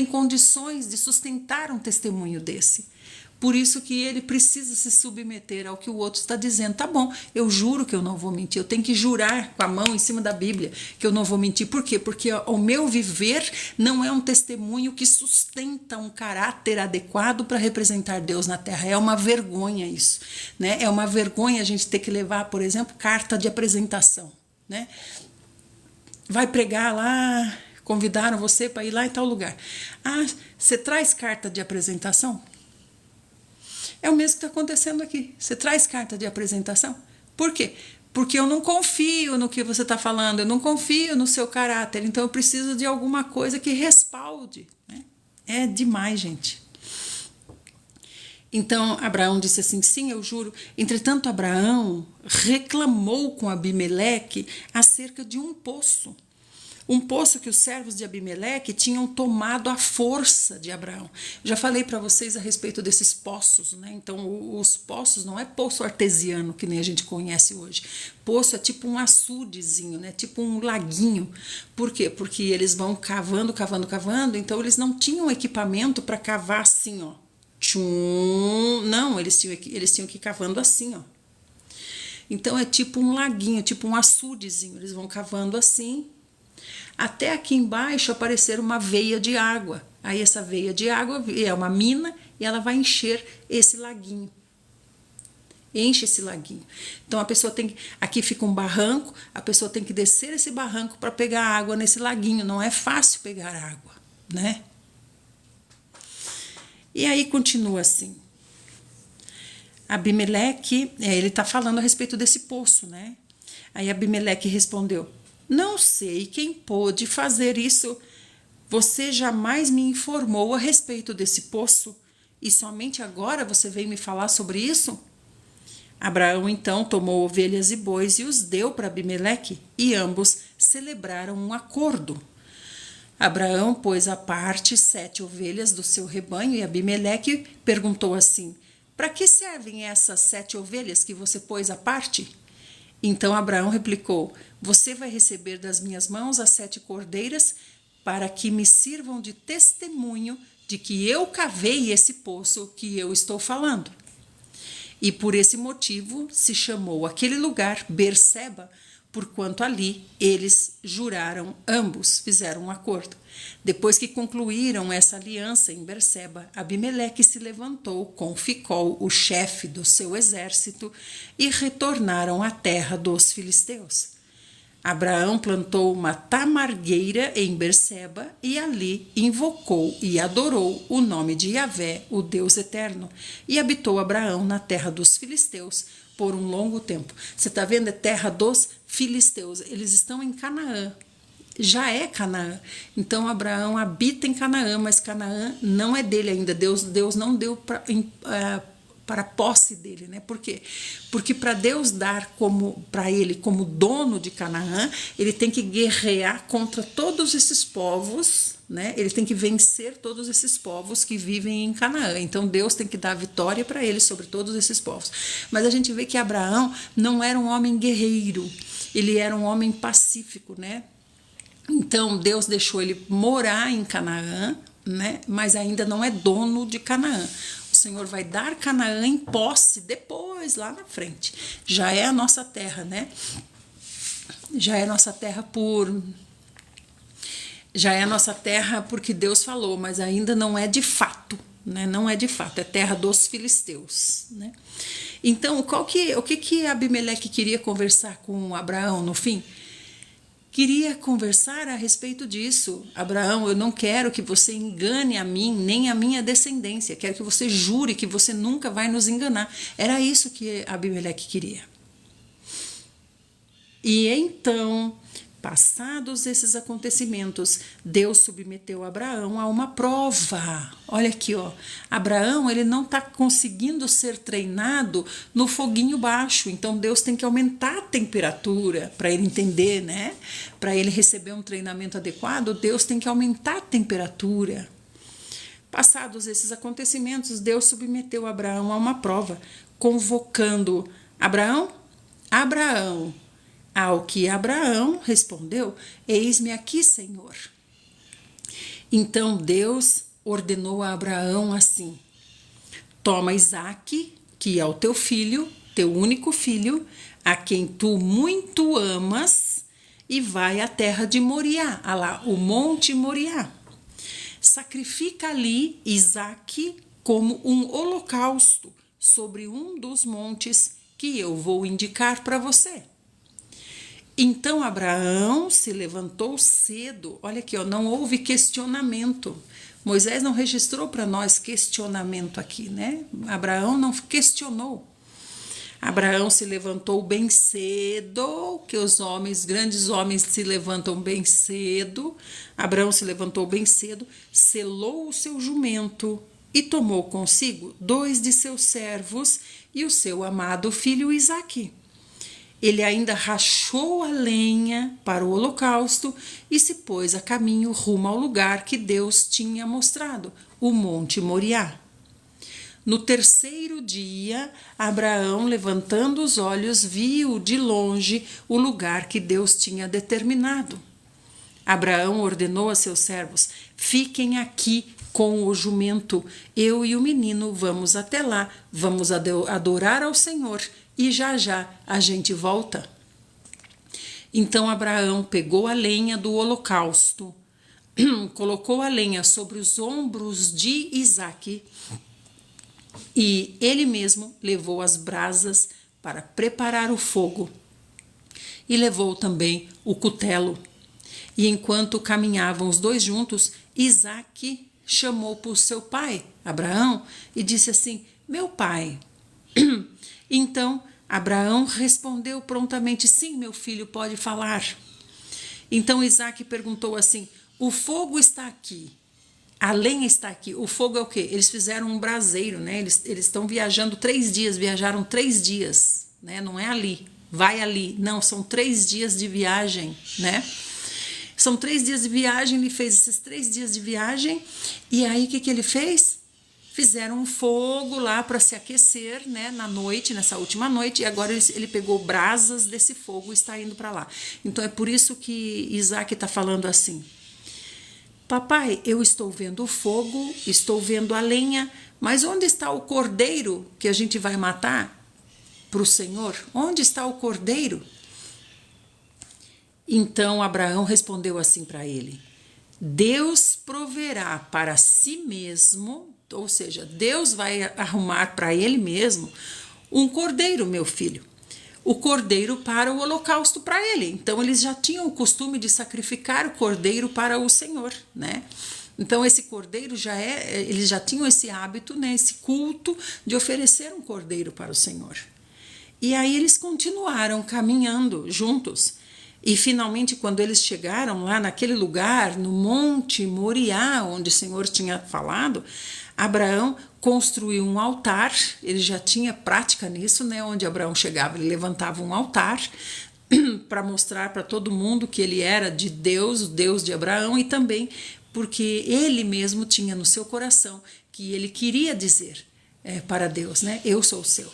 condições de sustentar um testemunho desse. Por isso que ele precisa se submeter ao que o outro está dizendo. Tá bom, eu juro que eu não vou mentir. Eu tenho que jurar com a mão em cima da Bíblia que eu não vou mentir. Por quê? Porque o meu viver não é um testemunho que sustenta um caráter adequado para representar Deus na Terra. É uma vergonha isso, né? É uma vergonha a gente ter que levar, por exemplo, carta de apresentação, né? Vai pregar lá, convidaram você para ir lá em tal lugar. Ah, você traz carta de apresentação? É o mesmo que está acontecendo aqui. Você traz carta de apresentação? Por quê? Porque eu não confio no que você está falando, eu não confio no seu caráter, então eu preciso de alguma coisa que respalde, né? É demais, gente. Então Abraão disse assim: sim, eu juro. Entretanto, Abraão reclamou com Abimeleque acerca de um poço. Um poço que os servos de Abimeleque tinham tomado à força de Abraão. Já falei para vocês a respeito desses poços, né? Então, os poços não é poço artesiano, que nem a gente conhece hoje. Poço é tipo um açudezinho, né? Tipo um laguinho. Por quê? Porque eles vão cavando, cavando, cavando, então eles não tinham equipamento para cavar assim, ó. Tchum. Não, eles tinham que ir cavando assim, ó. Então, é tipo um laguinho, tipo um açudezinho. Eles vão cavando assim, até aqui embaixo aparecer uma veia de água. Aí essa veia de água é uma mina e ela vai encher esse laguinho. Enche esse laguinho. Então a pessoa tem que... Aqui fica um barranco, a pessoa tem que descer esse barranco para pegar água nesse laguinho. Não é fácil pegar água, né? E aí continua assim. Abimeleque, ele está falando a respeito desse poço, né? Aí Abimeleque respondeu: não sei quem pôde fazer isso. Você jamais me informou a respeito desse poço e somente agora você veio me falar sobre isso? Abraão então tomou ovelhas e bois e os deu para Abimeleque e ambos celebraram um acordo. Abraão pôs à parte 7 ovelhas do seu rebanho e Abimeleque perguntou assim: para que servem essas 7 ovelhas que você pôs à parte? Então Abraão replicou: você vai receber das minhas mãos as 7 cordeiras para que me sirvam de testemunho de que eu cavei esse poço que eu estou falando. E por esse motivo se chamou aquele lugar Berseba, porquanto ali eles juraram, ambos fizeram um acordo. Depois que concluíram essa aliança em Berseba, Abimeleque se levantou com Ficol, o chefe do seu exército, e retornaram à terra dos filisteus. Abraão plantou uma tamargueira em Berseba e ali invocou e adorou o nome de Yahvé, o Deus eterno, e habitou Abraão na terra dos filisteus por um longo tempo. Você está vendo? É terra dos filisteus. Eles estão em Canaã. Já é Canaã. Então Abraão habita em Canaã, mas Canaã não é dele ainda. Deus não deu para a posse dele, né? Por quê? Porque para Deus dar para ele como dono de Canaã, ele tem que guerrear contra todos esses povos, né? Ele tem que vencer todos esses povos que vivem em Canaã. Então Deus tem que dar vitória para ele sobre todos esses povos. Mas a gente vê que Abraão não era um homem guerreiro, ele era um homem pacífico, né? Então Deus deixou ele morar em Canaã, né? Mas ainda não é dono de Canaã. O Senhor vai dar Canaã em posse depois, lá na frente. Já é a nossa terra, né? Já é a nossa terra porque Deus falou, mas ainda não é de fato, né? Não é de fato, é terra dos filisteus, né? Então, o que Abimeleque queria conversar com Abraão no fim? Queria conversar a respeito disso. Abraão, eu não quero que você engane a mim, nem a minha descendência. Quero que você jure que você nunca vai nos enganar. Era isso que Abimeleque queria. E então, passados esses acontecimentos, Deus submeteu Abraão a uma prova. Olha aqui, ó. Abraão, ele não está conseguindo ser treinado no foguinho baixo. Então Deus tem que aumentar a temperatura para ele entender, né? Para ele receber um treinamento adequado, Deus tem que aumentar a temperatura. Passados esses acontecimentos, Deus submeteu Abraão a uma prova, convocando Abraão, Abraão. Ao que Abraão respondeu: Eis-me aqui, Senhor. Então Deus ordenou a Abraão assim: Toma Isaque, que é o teu filho, teu único filho, a quem tu muito amas, e vai à terra de Moriá, lá, o monte Moriá. Sacrifica ali Isaque como um holocausto sobre um dos montes que eu vou indicar para você. Então Abraão se levantou cedo. Olha aqui, ó, não houve questionamento. Moisés não registrou para nós questionamento aqui, né? Abraão não questionou. Abraão se levantou bem cedo, que os homens, grandes homens se levantam bem cedo. Abraão se levantou bem cedo, selou o seu jumento e tomou consigo 2 de seus servos e o seu amado filho Isaque. Ele ainda rachou a lenha para o holocausto e se pôs a caminho rumo ao lugar que Deus tinha mostrado, o Monte Moriá. No terceiro dia, Abraão, levantando os olhos, viu de longe o lugar que Deus tinha determinado. Abraão ordenou a seus servos: Fiquem aqui com o jumento, eu e o menino vamos até lá, vamos adorar ao Senhor e já já a gente volta. Então Abraão pegou a lenha do holocausto, colocou a lenha sobre os ombros de Isaque e ele mesmo levou as brasas para preparar o fogo e levou também o cutelo. E enquanto caminhavam os dois juntos, Isaque chamou por seu pai, Abraão, e disse assim: Meu pai. Então Abraão respondeu prontamente: Sim, meu filho, pode falar. Então Isaque perguntou assim: O fogo está aqui, a lenha está aqui. O fogo é o quê? Eles fizeram um braseiro, né? Eles estão viajando 3 dias, viajaram 3 dias, né? Não é ali, vai ali. Não, são 3 dias de viagem, né? São 3 dias de viagem, ele fez esses 3 dias de viagem, e aí o que ele fez? Fizeram um fogo lá para se aquecer, né, na noite, nessa última noite, e agora ele pegou brasas desse fogo e está indo para lá. Então é por isso que Isaque está falando assim: Papai, eu estou vendo o fogo, estou vendo a lenha, mas onde está o cordeiro que a gente vai matar para o Senhor? Onde está o cordeiro? Então Abraão respondeu assim para ele: Deus proverá para si mesmo, ou seja, Deus vai arrumar para ele mesmo um cordeiro, meu filho. O cordeiro para o holocausto para ele. Então eles já tinham o costume de sacrificar o cordeiro para o Senhor, né? Então esse cordeiro eles já tinham esse hábito, né, esse culto de oferecer um cordeiro para o Senhor. E aí eles continuaram caminhando juntos. E finalmente, quando eles chegaram lá naquele lugar, no Monte Moriá, onde o Senhor tinha falado, Abraão construiu um altar. Ele já tinha prática nisso, né? Onde Abraão chegava, ele levantava um altar para mostrar para todo mundo que ele era de Deus, o Deus de Abraão, e também porque ele mesmo tinha no seu coração que ele queria dizer para Deus, né? Eu sou o seu.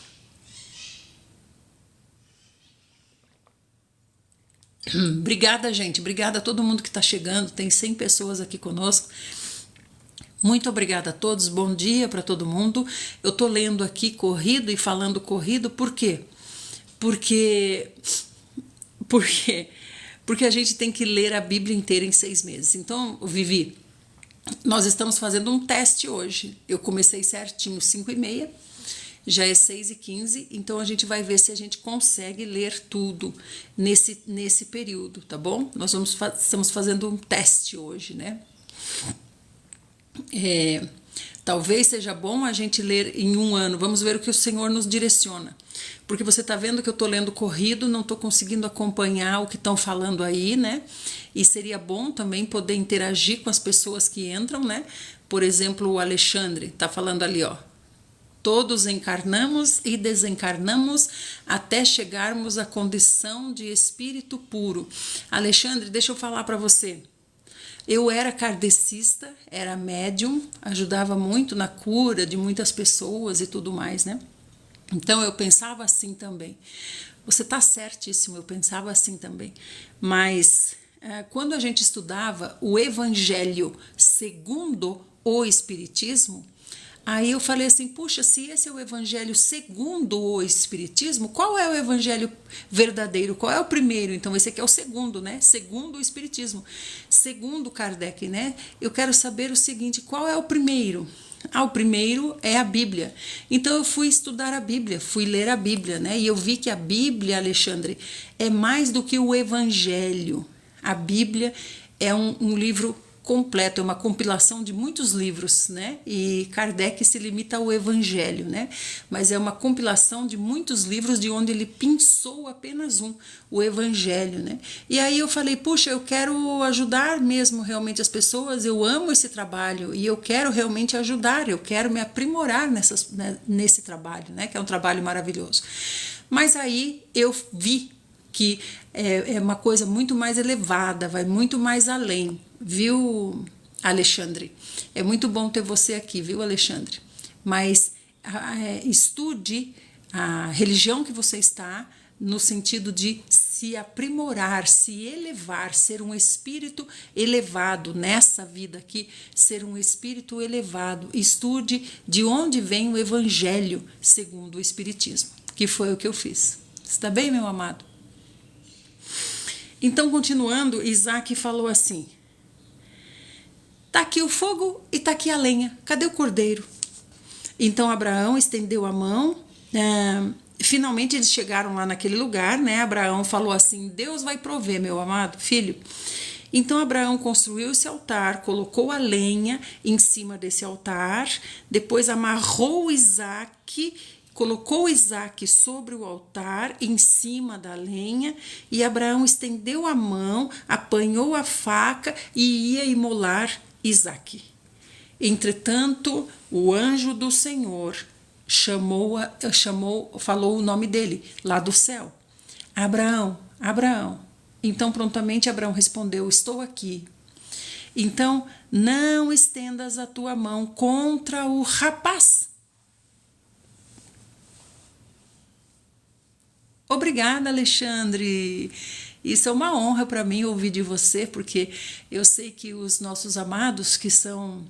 Obrigada, gente. Obrigada a todo mundo que está chegando. Tem 100 pessoas aqui conosco. Muito obrigada a todos. Bom dia para todo mundo. Eu estou lendo aqui corrido e falando corrido. Por quê? Porque a gente tem que ler a Bíblia inteira em 6 meses. Então, Vivi, nós estamos fazendo um teste hoje. Eu comecei certinho 5h30. Já é 6h15, então a gente vai ver se a gente consegue ler tudo nesse período, tá bom? Nós estamos fazendo um teste hoje, né? Talvez seja bom a gente ler em 1 ano. Vamos ver o que o Senhor nos direciona. Porque você está vendo que eu estou lendo corrido, não estou conseguindo acompanhar o que estão falando aí, né? E seria bom também poder interagir com as pessoas que entram, né? Por exemplo, o Alexandre está falando ali, ó. Todos encarnamos e desencarnamos até chegarmos à condição de espírito puro. Alexandre, deixa eu falar para você. Eu era kardecista, era médium, ajudava muito na cura de muitas pessoas e tudo mais, né? Então eu pensava assim também. Você está certíssimo, eu pensava assim também. Mas quando a gente estudava o Evangelho segundo o Espiritismo, aí eu falei assim, puxa, se esse é o Evangelho segundo o Espiritismo, qual é o Evangelho verdadeiro? Qual é o primeiro? Então esse aqui é o segundo, né? Segundo o Espiritismo. Segundo Kardec, né? Eu quero saber o seguinte, qual é o primeiro? O primeiro é a Bíblia. Então eu fui estudar a Bíblia, fui ler a Bíblia, né? E eu vi que a Bíblia, Alexandre, é mais do que o Evangelho. A Bíblia é um livro completo, é uma compilação de muitos livros, né? E Kardec se limita ao Evangelho, né? Mas é uma compilação de muitos livros de onde ele pensou apenas um, o Evangelho, né? E aí eu falei, puxa, eu quero ajudar mesmo realmente as pessoas, eu amo esse trabalho e eu quero realmente ajudar, eu quero me aprimorar nesse trabalho, né? Que é um trabalho maravilhoso. Mas aí eu vi que é uma coisa muito mais elevada, vai muito mais além, viu, Alexandre? É muito bom ter você aqui, viu, Alexandre? Mas estude a religião que você está, no sentido de se aprimorar, se elevar, ser um espírito elevado nessa vida aqui, ser um espírito elevado. Estude de onde vem o Evangelho segundo o Espiritismo, que foi o que eu fiz. Está bem, meu amado? Então, continuando, Isaac falou assim, tá aqui o fogo e tá aqui a lenha, cadê o cordeiro? Então, Abraão estendeu a mão, finalmente eles chegaram lá naquele lugar, né? Abraão falou assim, Deus vai prover, meu amado filho. Então, Abraão construiu esse altar, colocou a lenha em cima desse altar, depois amarrou Isaac, colocou Isaac sobre o altar, em cima da lenha, e Abraão estendeu a mão, apanhou a faca e ia imolar Isaac. Entretanto, o anjo do Senhor falou o nome dele, lá do céu. Abraão, Abraão. Então, prontamente, Abraão respondeu, estou aqui. Então, não estendas a tua mão contra o rapaz. Obrigada, Alexandre. Isso é uma honra para mim ouvir de você, porque eu sei que os nossos amados que são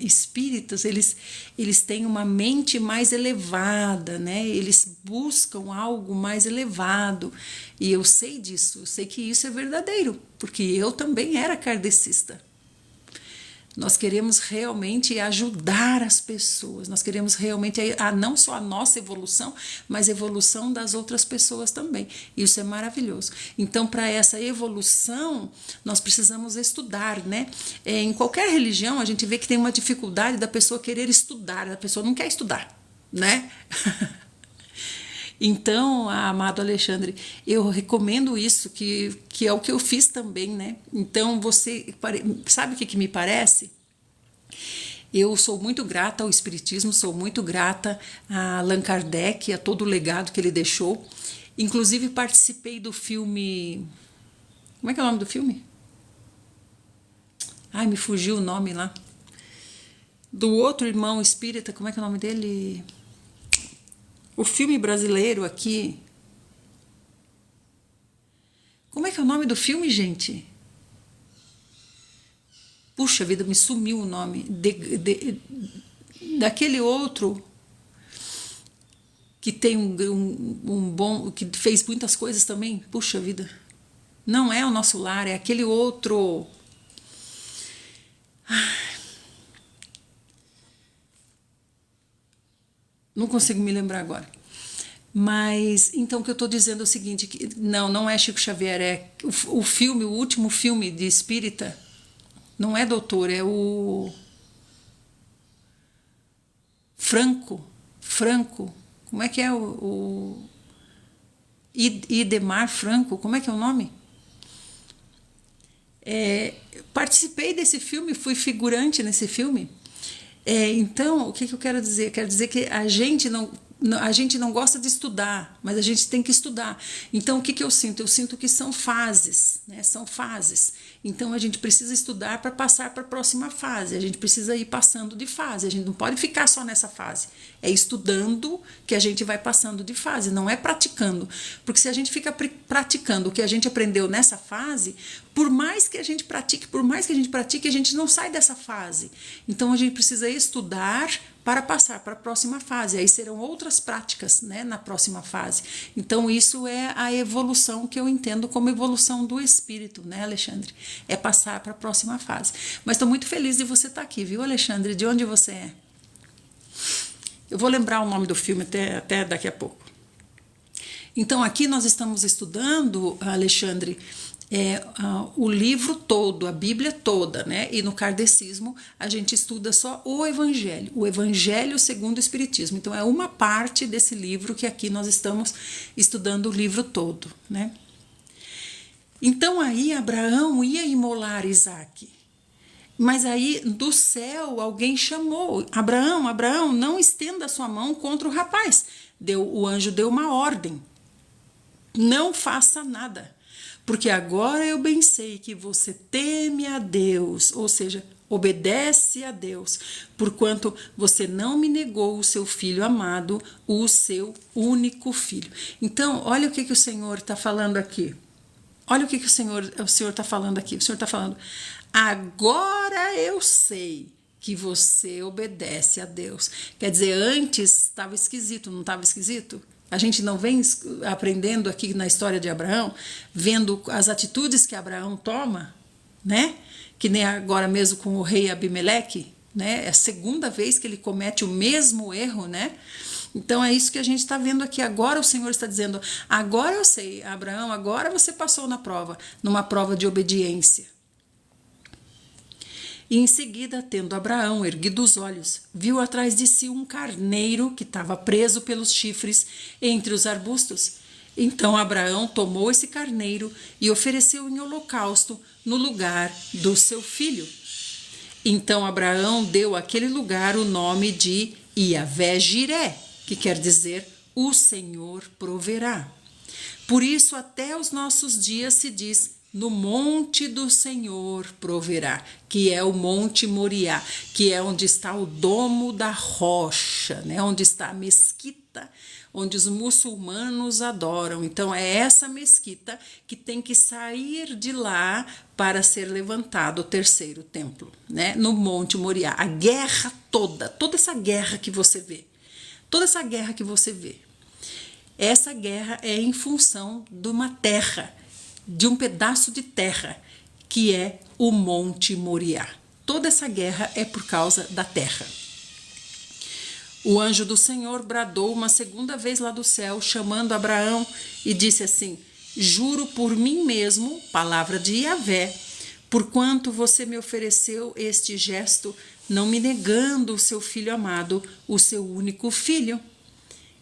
espíritas, eles têm uma mente mais elevada, né? Eles buscam algo mais elevado. E eu sei disso, eu sei que isso é verdadeiro, porque eu também era kardecista. Nós queremos realmente ajudar as pessoas, nós queremos realmente não só a nossa evolução, mas a evolução das outras pessoas também. Isso é maravilhoso. Então, para essa evolução, nós precisamos estudar, né? Em qualquer religião, a gente vê que tem uma dificuldade da pessoa querer estudar, a pessoa não quer estudar, né? Então, amado Alexandre, eu recomendo isso, que é o que eu fiz também, né? Então, você sabe o que me parece? Eu sou muito grata ao Espiritismo, sou muito grata a Allan Kardec, a todo o legado que ele deixou. Inclusive, participei do filme... Como é que é o nome do filme? Ai, me fugiu o nome lá. Do outro irmão espírita, como é que é o nome dele? O filme brasileiro aqui. Como é que é o nome do filme, gente? Puxa vida, me sumiu o nome. Daquele outro que tem um bom. Que fez muitas coisas também. Puxa vida. Não é O Nosso Lar, é aquele outro. Não consigo me lembrar agora. Mas, então, o que eu estou dizendo é o seguinte, que não é Chico Xavier, é o filme, o último filme de espírita, não é Doutor, é o Franco, como é que é o Idemar Franco, como é que é o nome? Participei desse filme, fui figurante nesse filme. Então, o que eu quero dizer? Quero dizer que a gente A gente não gosta de estudar, mas a gente tem que estudar. Então, o que eu sinto? Eu sinto que são fases, né? São fases. Então, a gente precisa estudar para passar para a próxima fase. A gente precisa ir passando de fase. A gente não pode ficar só nessa fase. É estudando que a gente vai passando de fase, não é praticando. Porque se a gente fica praticando o que a gente aprendeu nessa fase, por mais que a gente pratique, a gente não sai dessa fase. Então, a gente precisa estudar para passar para a próxima fase. Aí serão outras práticas, né, na próxima fase. Então, isso é a evolução que eu entendo como evolução do espírito, né, Alexandre? É passar para a próxima fase. Mas estou muito feliz de você estar aqui, viu, Alexandre? De onde você é? Eu vou lembrar o nome do filme até daqui a pouco. Então, aqui nós estamos estudando, Alexandre, o livro todo, a Bíblia toda, né? E no kardecismo a gente estuda só o Evangelho segundo o Espiritismo. Então, é uma parte desse livro que aqui nós estamos estudando o livro todo, né? Então, aí Abraão ia imolar Isaque. Mas aí do céu alguém chamou: Abraão, Abraão, não estenda sua mão contra o rapaz. O anjo deu uma ordem: não faça nada, porque agora eu bem sei que você teme a Deus, ou seja, obedece a Deus, porquanto você não me negou o seu filho amado, o seu único filho. Então, olha o que o Senhor está falando aqui. Olha o que o Senhor está falando aqui. O Senhor está falando: agora eu sei que você obedece a Deus. Quer dizer, antes estava esquisito, não estava esquisito? A gente não vem aprendendo aqui na história de Abraão, vendo as atitudes que Abraão toma, né? Que nem agora mesmo com o rei Abimeleque, né? É a segunda vez que ele comete o mesmo erro, né? Então é isso que a gente está vendo aqui. Agora o Senhor está dizendo: agora eu sei, Abraão, agora você passou na prova, numa prova de obediência. E em seguida, tendo Abraão erguido os olhos, viu atrás de si um carneiro que estava preso pelos chifres entre os arbustos. Então Abraão tomou esse carneiro e ofereceu em holocausto no lugar do seu filho. Então Abraão deu àquele lugar o nome de Iavé-Jiré, que quer dizer o Senhor proverá. Por isso, até os nossos dias se diz: no monte do Senhor proverá, que é o Monte Moriá, que é onde está o domo da rocha, né? Onde está a mesquita, onde os muçulmanos adoram. Então, é essa mesquita que tem que sair de lá para ser levantado o terceiro templo, né? No Monte Moriá. A guerra toda essa guerra que você vê, essa guerra é em função de uma terra, de um pedaço de terra, que é o Monte Moriá. Toda essa guerra é por causa da terra. O anjo do Senhor bradou uma segunda vez lá do céu, chamando Abraão, e disse assim: juro por mim mesmo, palavra de Iavé, porquanto você me ofereceu este gesto, não me negando o seu filho amado, o seu único filho.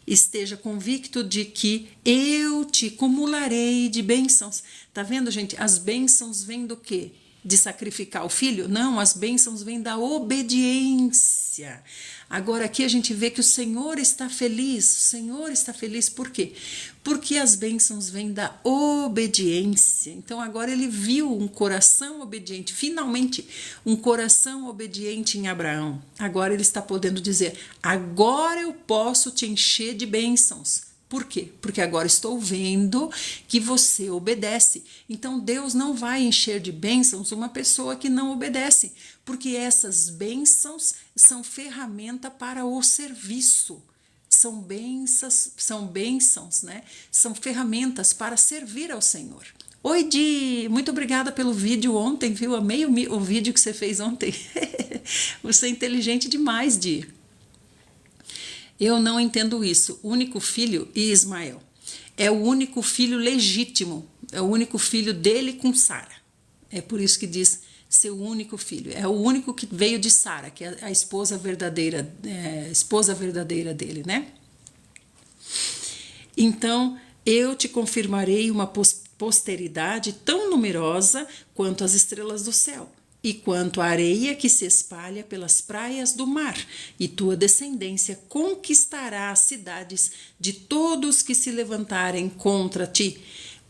Esteja convicto de que eu te cumularei de bênçãos. Tá vendo, gente? As bênçãos vêm do quê? De sacrificar o filho? Não, as bênçãos vêm da obediência. Agora aqui a gente vê que o Senhor está feliz. O Senhor está feliz por quê? Porque as bênçãos vêm da obediência. Então agora ele viu um coração obediente, finalmente um coração obediente em Abraão. Agora ele está podendo dizer: agora eu posso te encher de bênçãos. Por quê? Porque agora estou vendo que você obedece. Então Deus não vai encher de bênçãos uma pessoa que não obedece, porque essas bênçãos são ferramenta para o serviço. São bênçãos, né? São ferramentas para servir ao Senhor. Oi, Di! Muito obrigada pelo vídeo ontem, viu? Amei o vídeo que você fez ontem. Você é inteligente demais, Di. Eu não entendo isso. Único filho e Ismael. É o único filho legítimo. É o único filho dele com Sara. É por isso que diz seu único filho. É o único que veio de Sara, que é a esposa verdadeira dele, né? Então, eu te confirmarei uma posteridade tão numerosa quanto as estrelas do céu e quanto à areia que se espalha pelas praias do mar, e tua descendência conquistará as cidades de todos que se levantarem contra ti.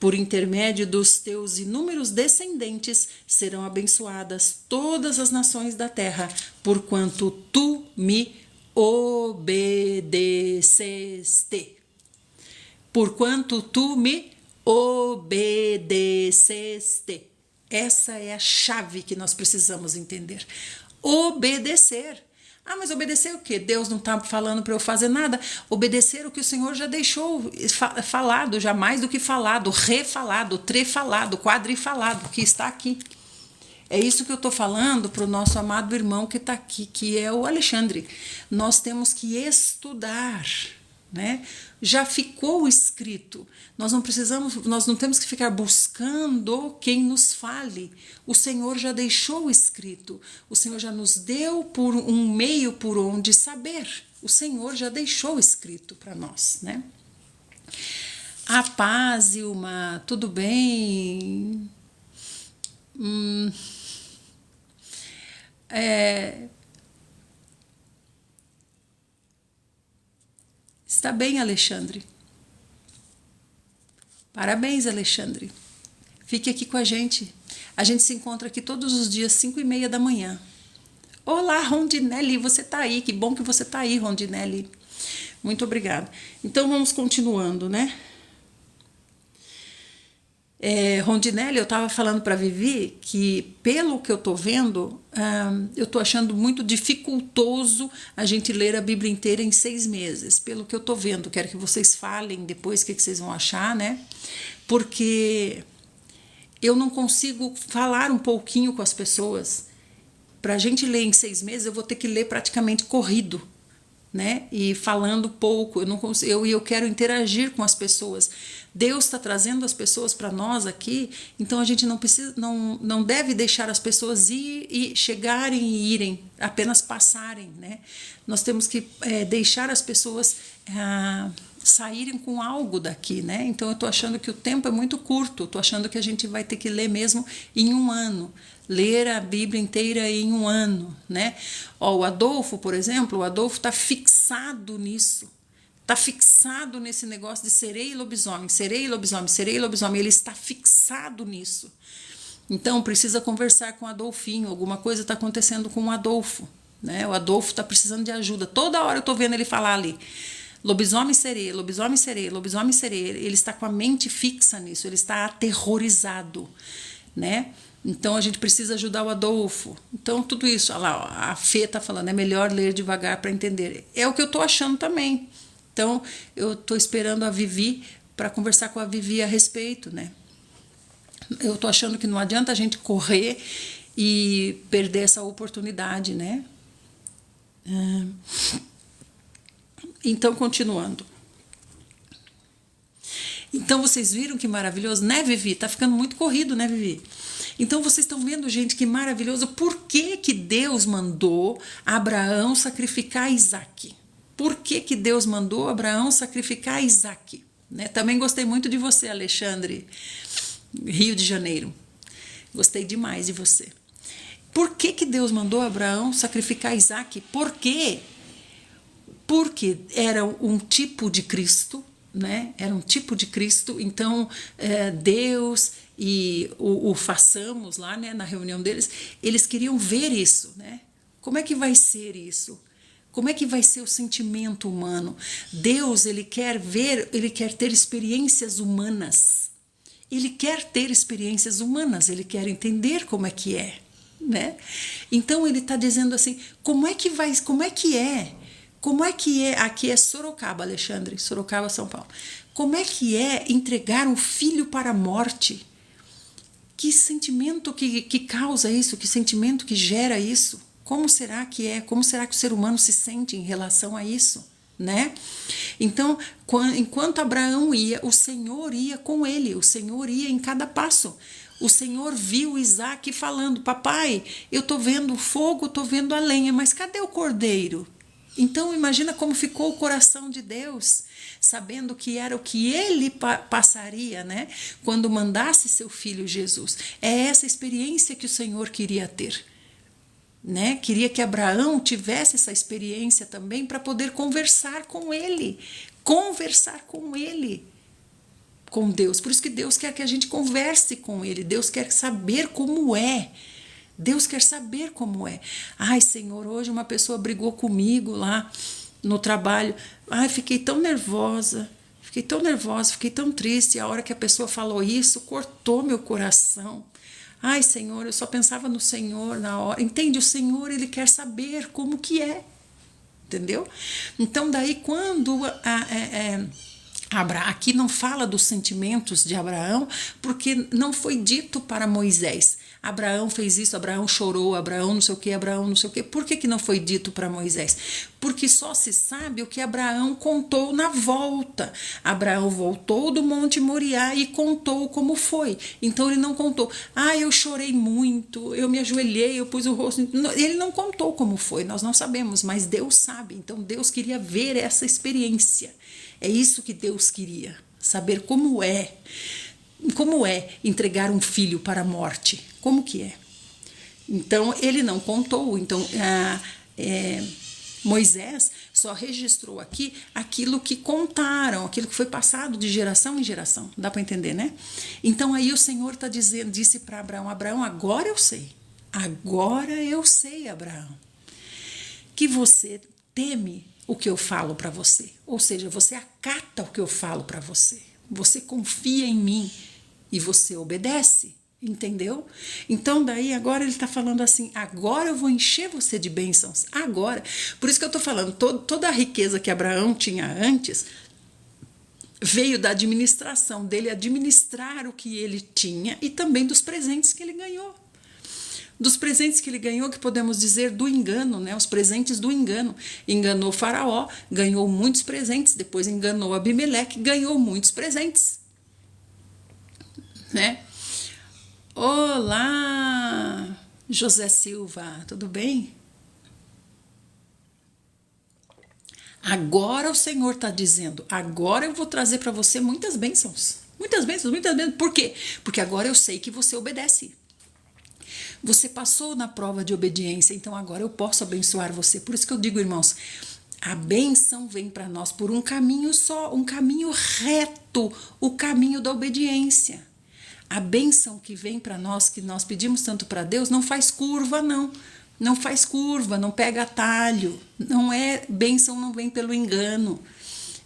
Por intermédio dos teus inúmeros descendentes serão abençoadas todas as nações da terra, porquanto tu me obedeceste. Porquanto tu me obedeceste. Essa é a chave que nós precisamos entender. Obedecer. Ah, mas obedecer o quê? Deus não está falando para eu fazer nada. Obedecer o que o Senhor já deixou falado, já mais do que falado, refalado, trefalado, quadrifalado, que está aqui. É isso que eu estou falando para o nosso amado irmão que está aqui, que é o Alexandre. Nós temos que estudar, né? Já ficou escrito. Nós não temos que ficar buscando quem nos fale. O Senhor já deixou escrito. O Senhor já nos deu por um meio por onde saber. O Senhor já deixou escrito para nós, né? A paz, Ilma, tudo bem? Está bem, Alexandre. Parabéns, Alexandre. Fique aqui com a gente. A gente se encontra aqui todos os dias, 5h30 da manhã. Olá, Rondinelli, você está aí. Que bom que você está aí, Rondinelli. Muito obrigada. Então, vamos continuando, né? Rondinelli, eu estava falando para a Vivi que, pelo que eu estou vendo, eu estou achando muito dificultoso a gente ler a Bíblia inteira em 6 meses. Pelo que eu estou vendo, quero que vocês falem depois o que vocês vão achar, né? Porque eu não consigo falar um pouquinho com as pessoas. Para a gente ler em 6 meses, eu vou ter que ler praticamente corrido, né? E falando pouco. Eu quero interagir com as pessoas. Deus está trazendo as pessoas para nós aqui, então a gente não deve deixar as pessoas chegarem e irem, apenas passarem, né? Nós temos que deixar as pessoas saírem com algo daqui, né? Então eu estou achando que o tempo é muito curto, estou achando que a gente vai ter que ler mesmo em 1 ano, ler a Bíblia inteira em 1 ano, né? O Adolfo, por exemplo, o Adolfo está fixado nisso. Está fixado nesse negócio de serei lobisomem, serei lobisomem, serei lobisomem. Ele está fixado nisso. Então, precisa conversar com o Adolfinho. Alguma coisa está acontecendo com o Adolfo, né? O Adolfo está precisando de ajuda. Toda hora eu estou vendo ele falar ali. Lobisomem serei, lobisomem serei, lobisomem serei. Ele está com a mente fixa nisso. Ele está aterrorizado, né? Então, a gente precisa ajudar o Adolfo. Então, tudo isso. Olha lá, ó, a Fê está falando, é melhor ler devagar para entender. É o que eu estou achando também. Então, eu estou esperando a Vivi para conversar com a Vivi a respeito, né? Eu estou achando que não adianta a gente correr e perder essa oportunidade, né? Então, continuando. Então, vocês viram que maravilhoso, né, Vivi? Tá ficando muito corrido, né, Vivi? Então, vocês estão vendo, gente, que maravilhoso. Por que que Deus mandou Abraão sacrificar Isaque? Por que que Deus mandou Abraão sacrificar Isaque? Né? Também gostei muito de você, Alexandre, Rio de Janeiro. Gostei demais de você. Por que que Deus mandou Abraão sacrificar Isaque? Por quê? Porque era um tipo de Cristo, né? Era um tipo de Cristo. Então, Deus e o façamos lá, né, na reunião deles, eles queriam ver isso, né? Como é que vai ser isso? Como é que vai ser o sentimento humano? Deus, ele quer ver, ele quer ter experiências humanas. Ele quer ter experiências humanas, ele quer entender como é que é, né? Então ele está dizendo assim, como é que é? Como é que é? Aqui é Sorocaba, Alexandre, Sorocaba, São Paulo. Como é que é entregar um filho para a morte? Que sentimento que causa isso? Que sentimento que gera isso? Como será que é? Como será que o ser humano se sente em relação a isso, né? Então, enquanto Abraão ia, o Senhor ia com ele, o Senhor ia em cada passo. O Senhor viu Isaque falando, papai, eu estou vendo o fogo, estou vendo a lenha, mas cadê o cordeiro? Então imagina como ficou o coração de Deus, sabendo que era o que ele passaria, né, quando mandasse seu filho Jesus. É essa experiência que o Senhor queria ter, né? Queria que Abraão tivesse essa experiência também para poder conversar com ele, com Deus. Por isso que Deus quer que a gente converse com ele. Deus quer saber como é. Deus quer saber como é. Ai, Senhor, hoje uma pessoa brigou comigo lá no trabalho. Ai, fiquei tão nervosa, fiquei tão triste. A hora que a pessoa falou isso, cortou meu coração. Ai, Senhor, eu só pensava no Senhor na hora. Entende? O Senhor, ele quer saber como que é. Entendeu? Então, daí, quando aqui não fala dos sentimentos de Abraão, porque não foi dito para Moisés. Abraão fez isso, Abraão chorou, Abraão não sei o que, Abraão não sei o que. Por que não foi dito para Moisés? Porque só se sabe o que Abraão contou na volta. Abraão voltou do Monte Moriá e contou como foi. Então ele não contou, eu chorei muito, eu me ajoelhei, eu pus o rosto. Ele não contou como foi, nós não sabemos, mas Deus sabe. Então Deus queria ver essa experiência. É isso que Deus queria, saber como é entregar um filho para a morte, como que é. Então ele não contou, então Moisés só registrou aqui aquilo que contaram, aquilo que foi passado de geração em geração, dá para entender, né? Então aí o Senhor disse para Abraão, agora eu sei, Abraão, que você teme o que eu falo para você, ou seja, você acata o que eu falo para você, você confia em mim e você obedece, entendeu? Então daí agora ele está falando assim, agora eu vou encher você de bênçãos, agora. Por isso que eu estou falando, toda a riqueza que Abraão tinha antes veio da administração dele, administrar o que ele tinha e também dos presentes que ele ganhou. Dos presentes que ele ganhou, que podemos dizer do engano, né? Os presentes do engano. Enganou Faraó, ganhou muitos presentes, depois enganou Abimeleque, ganhou muitos presentes, né? Olá, José Silva, tudo bem? Agora o Senhor está dizendo, agora eu vou trazer para você muitas bênçãos. Muitas bênçãos, muitas bênçãos. Por quê? Porque agora eu sei que você obedece. Você passou na prova de obediência, então agora eu posso abençoar você. Por isso que eu digo, irmãos, a bênção vem para nós por um caminho só, um caminho reto, o caminho da obediência. A bênção que vem para nós, que nós pedimos tanto para Deus, não faz curva, não. Não faz curva, não pega atalho. Não é bênção, não vem pelo engano.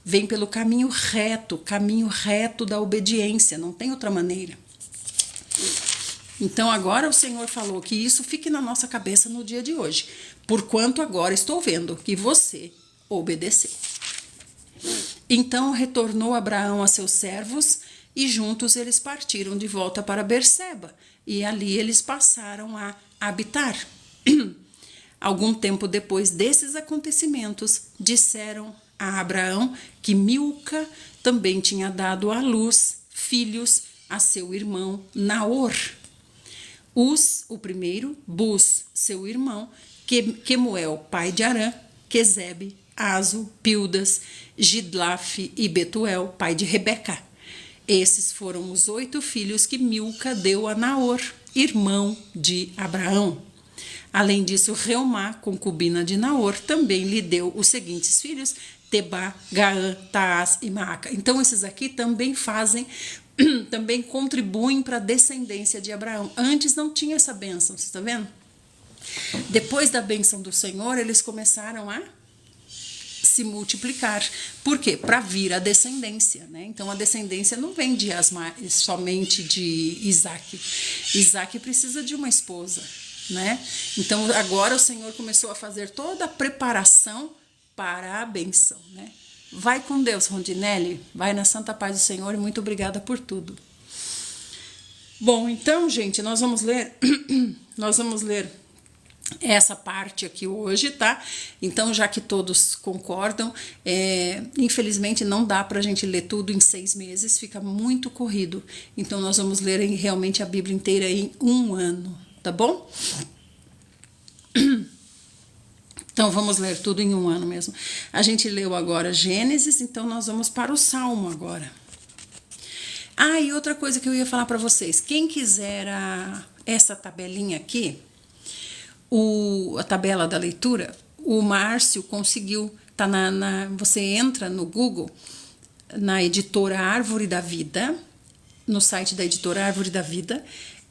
Vem pelo caminho reto da obediência, não tem outra maneira. Então agora o Senhor falou que isso fique na nossa cabeça no dia de hoje, porquanto agora estou vendo que você obedeceu. Então retornou Abraão a seus servos e juntos eles partiram de volta para Berseba e ali eles passaram a habitar. Algum tempo depois desses acontecimentos, disseram a Abraão que Milca também tinha dado à luz filhos a seu irmão Naor. O primeiro, Bus, seu irmão, Quemuel, pai de Arã, Quezebe, Azo, Pildas, Gidlaf e Betuel, pai de Rebeca. Esses foram os 8 filhos que Milca deu a Naor, irmão de Abraão. Além disso, Reumá, concubina de Naor, também lhe deu os seguintes filhos, Tebá, Gaã, Taás e Maaca. Então esses aqui também também contribuem para a descendência de Abraão. Antes não tinha essa bênção, você está vendo? Depois da bênção do Senhor, eles começaram a se multiplicar. Por quê? Para vir a descendência, né? Então a descendência não vem somente de Isaac. Isaac precisa de uma esposa, né? Então agora o Senhor começou a fazer toda a preparação para a bênção, né? Vai com Deus, Rondinelli, vai na santa paz do Senhor e muito obrigada por tudo. Bom, então, gente, nós vamos ler essa parte aqui hoje, tá? Então, já que todos concordam, infelizmente não dá pra gente ler tudo em 6 meses, fica muito corrido. Então, nós vamos ler realmente a Bíblia inteira em 1 ano, tá bom? Então vamos ler tudo em um ano mesmo. A gente leu agora Gênesis, então nós vamos para o Salmo agora. Ah, e outra coisa que eu ia falar para vocês. Quem quiser essa tabelinha aqui, a tabela da leitura, o Márcio conseguiu, tá você entra no Google, na editora Árvore da Vida, no site da editora Árvore da Vida,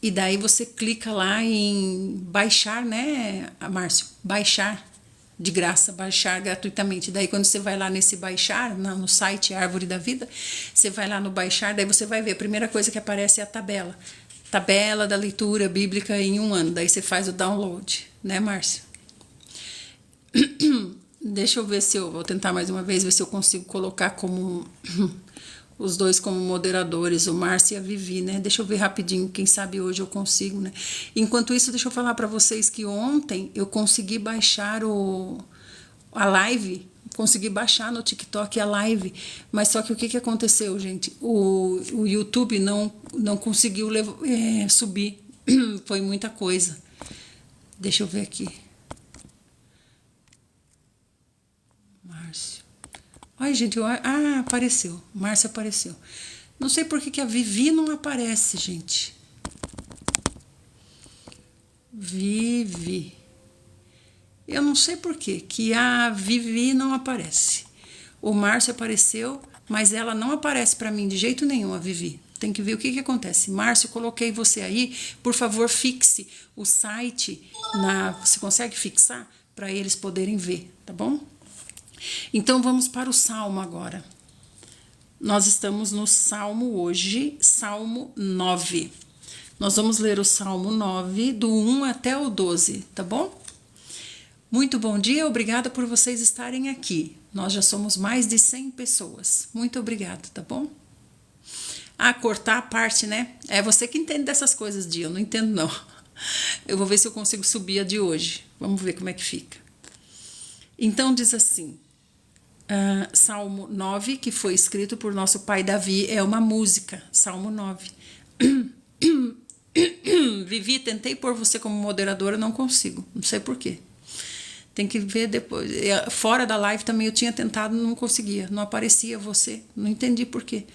e daí você clica lá em baixar, né, Márcio? Baixar, de graça, baixar gratuitamente. Daí quando você vai lá nesse baixar, no site Árvore da Vida, você vai lá no baixar, daí você vai ver, a primeira coisa que aparece é a tabela. Tabela da leitura bíblica em um ano. Daí você faz o download, né, Márcio? Deixa eu ver se eu vou tentar mais uma vez, ver se eu consigo colocar como os dois como moderadores, o Márcio e a Vivi, né? Deixa eu ver rapidinho, quem sabe hoje eu consigo, né? Enquanto isso, deixa eu falar para vocês que ontem eu consegui baixar a live, consegui baixar no TikTok a live, mas só que o que aconteceu, gente? O YouTube não conseguiu subir, foi muita coisa. Deixa eu ver aqui. Márcio. Ai, gente, apareceu. Márcio apareceu. Não sei por que a Vivi não aparece, gente. Vivi. Eu não sei por que a Vivi não aparece. O Márcio apareceu, mas ela não aparece para mim de jeito nenhum, a Vivi. Tem que ver o que acontece. Márcio, coloquei você aí. Por favor, fixe o site. Você consegue fixar? Para eles poderem ver, tá bom? Então vamos para o Salmo agora. Nós estamos no Salmo hoje, Salmo 9. Nós vamos ler o Salmo 9, do 1 até o 12, tá bom? Muito bom dia, obrigada por vocês estarem aqui. Nós já somos mais de 100 pessoas. Muito obrigada, tá bom? Cortar a parte, né? É você que entende dessas coisas, Dia. Eu não entendo, não. Eu vou ver se eu consigo subir a de hoje. Vamos ver como é que fica. Então diz assim, Salmo 9, que foi escrito por nosso pai Davi, é uma música, Salmo 9. Vivi, tentei pôr você como moderadora, não consigo, não sei por quê. Tem que ver depois. Fora da live também eu tinha tentado, não conseguia, não aparecia você, não entendi por quê.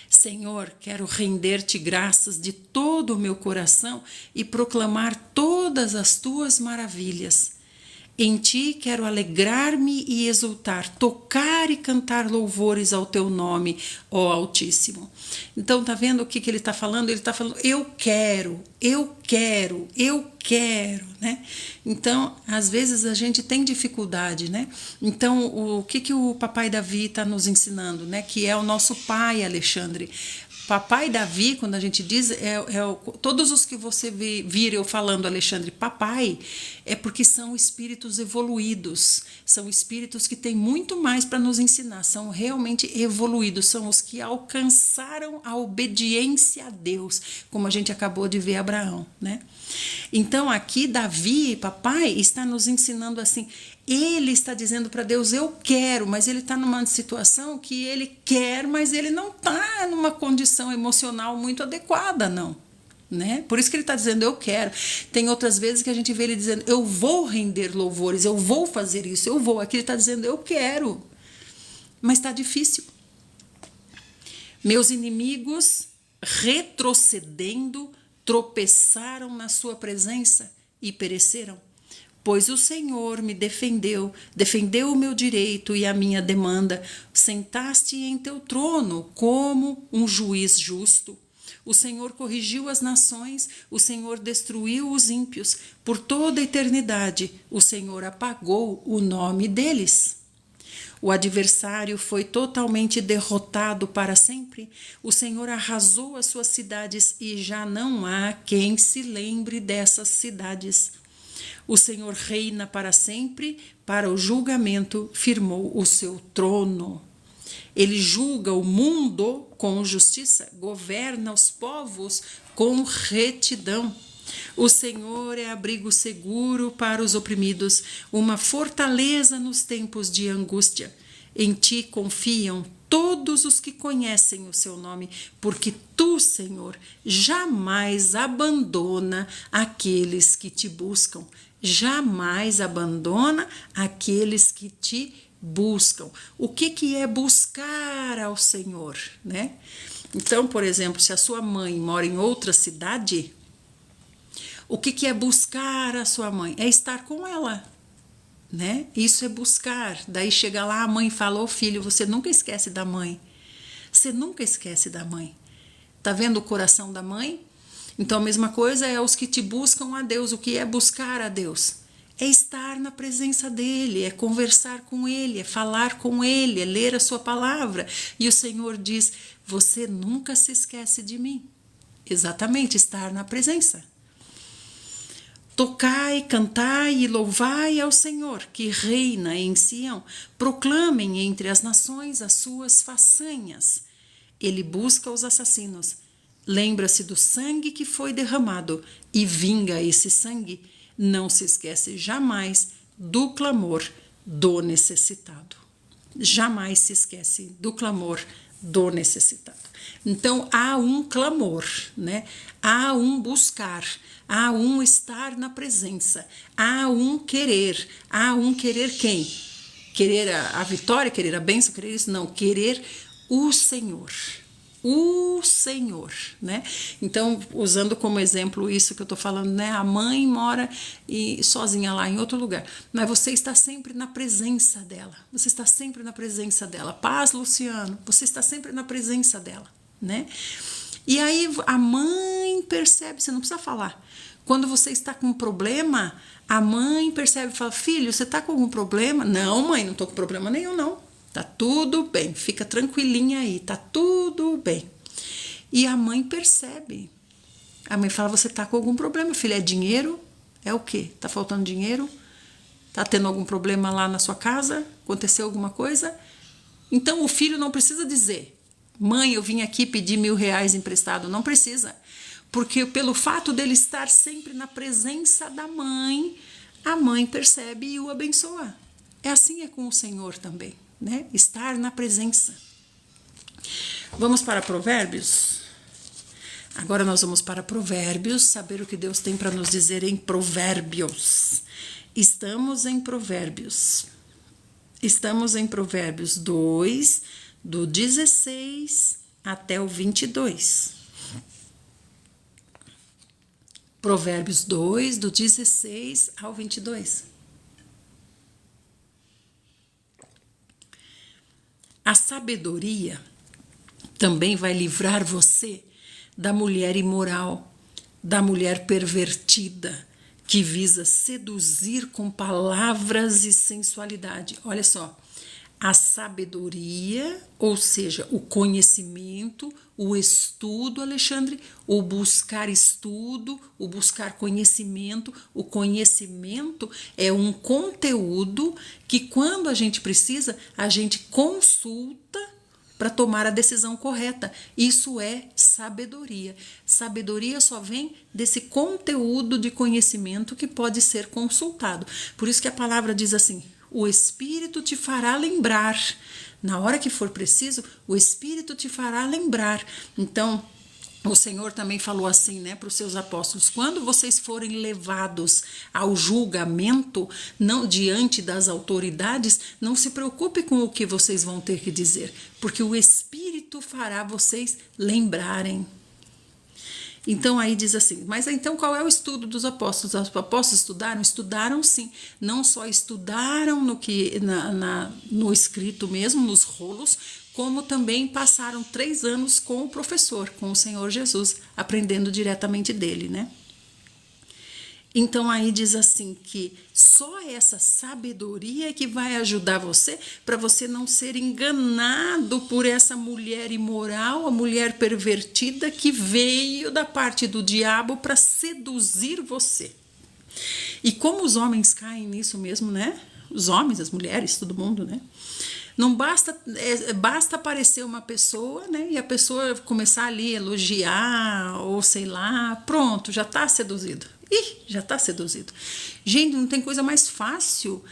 Senhor, quero render-te graças de todo o meu coração e proclamar todas as tuas maravilhas. Em ti quero alegrar-me e exultar, tocar e cantar louvores ao teu nome, ó Altíssimo. Então, tá vendo o que ele está falando? Ele está falando, eu quero, né? Então, às vezes a gente tem dificuldade, né? Então, o que o papai Davi está nos ensinando, né? Que é o nosso pai, Alexandre. Papai Davi, quando a gente diz, todos os que você vir eu falando, Alexandre, papai, é porque são espíritos evoluídos, são espíritos que têm muito mais para nos ensinar, são realmente evoluídos, são os que alcançaram a obediência a Deus, como a gente acabou de ver Abraão, né? Então aqui Davi, papai, está nos ensinando assim, ele está dizendo para Deus, eu quero, mas ele está numa situação que ele quer, mas ele não está numa condição emocional muito adequada, não. Né? Por isso que ele está dizendo, eu quero. Tem outras vezes que a gente vê ele dizendo, eu vou render louvores, eu vou fazer isso, eu vou. Aqui ele está dizendo, eu quero. Mas está difícil. Meus inimigos, retrocedendo, tropeçaram na sua presença e pereceram. Pois o Senhor me defendeu o meu direito e a minha demanda. Sentaste em teu trono como um juiz justo. O Senhor corrigiu as nações, o Senhor destruiu os ímpios. Por toda a eternidade, o Senhor apagou o nome deles. O adversário foi totalmente derrotado para sempre. O Senhor arrasou as suas cidades e já não há quem se lembre dessas cidades. O Senhor reina para sempre, para o julgamento firmou o seu trono. Ele julga o mundo com justiça, governa os povos com retidão. O Senhor é abrigo seguro para os oprimidos, uma fortaleza nos tempos de angústia. Em ti confiam todos os que conhecem o seu nome, porque tu, Senhor, jamais abandona aqueles que te buscam. Jamais abandona aqueles que te buscam. O que é buscar ao Senhor, né? Então, por exemplo, se a sua mãe mora em outra cidade, o que é buscar a sua mãe? É estar com ela, né? Isso é buscar. Daí chega lá, a mãe fala: ô filho, você nunca esquece da mãe. Você nunca esquece da mãe. Tá vendo o coração da mãe? Então a mesma coisa é os que te buscam a Deus. O que é buscar a Deus? É estar na presença dele, é conversar com ele, é falar com ele, é ler a sua palavra. E o Senhor diz: você nunca se esquece de mim. Exatamente, estar na presença. Tocai, cantai e louvai ao Senhor, que reina em Sião. Proclamem entre as nações as suas façanhas. Ele busca os assassinos. Lembra-se do sangue que foi derramado e vinga esse sangue. Não se esquece jamais do clamor do necessitado. Jamais se esquece do clamor do necessitado. Então há um clamor, né? Há um buscar, há um estar na presença, há um querer quem? Querer a vitória, querer a bênção, querer isso? Não, querer o Senhor. O Senhor, né? Então, usando como exemplo isso que eu tô falando, né? A mãe mora sozinha lá em outro lugar, mas você está sempre na presença dela. Você está sempre na presença dela. Paz, Luciano, você está sempre na presença dela, né? E aí a mãe percebe, você não precisa falar. Quando você está com um problema, a mãe percebe e fala: filho, você está com algum problema? Não, mãe, não estou com problema nenhum, não. Tá tudo bem, fica tranquilinha aí, tá tudo bem. E a mãe percebe. A mãe fala: você tá com algum problema, filha? É dinheiro? É o quê? Tá faltando dinheiro? Tá tendo algum problema lá na sua casa? Aconteceu alguma coisa? Então o filho não precisa dizer: mãe, eu vim aqui pedir R$1.000 emprestado. Não precisa. Porque pelo fato dele estar sempre na presença da mãe, a mãe percebe e o abençoa. É assim é com o Senhor também. Né? Estar na presença. Vamos para Provérbios? Agora nós vamos para Provérbios, saber o que Deus tem para nos dizer em Provérbios. Estamos em Provérbios. Estamos em Provérbios 2, do 16 até o 22. Provérbios 2, do 16 ao 22. A sabedoria também vai livrar você da mulher imoral, da mulher pervertida, que visa seduzir com palavras e sensualidade. Olha só, a sabedoria, ou seja, o conhecimento, o estudo, Alexandre, o buscar estudo, o buscar conhecimento. O conhecimento é um conteúdo que, quando a gente precisa, a gente consulta para tomar a decisão correta. Isso é sabedoria. Sabedoria só vem desse conteúdo de conhecimento que pode ser consultado. Por isso que a palavra diz assim: o Espírito te fará lembrar. Na hora que for preciso, o Espírito te fará lembrar. Então, o Senhor também falou assim, né, para os seus apóstolos: quando vocês forem levados ao julgamento, não diante das autoridades, não se preocupe com o que vocês vão ter que dizer, porque o Espírito fará vocês lembrarem. Então aí diz assim: mas então qual é o estudo dos apóstolos? Os apóstolos estudaram? Estudaram sim. Não só estudaram no escrito mesmo, nos rolos, como também passaram 3 anos com o professor, com o Senhor Jesus, aprendendo diretamente dele, né? Então aí diz assim que só essa sabedoria é que vai ajudar você, para você não ser enganado por essa mulher imoral, a mulher pervertida que veio da parte do diabo para seduzir você. E como os homens caem nisso mesmo, né? Os homens, as mulheres, todo mundo, né? Não basta, basta aparecer uma pessoa, né? E a pessoa começar ali a elogiar, ou sei lá, pronto, já está seduzido. Já está seduzido. Gente, não tem coisa mais fácil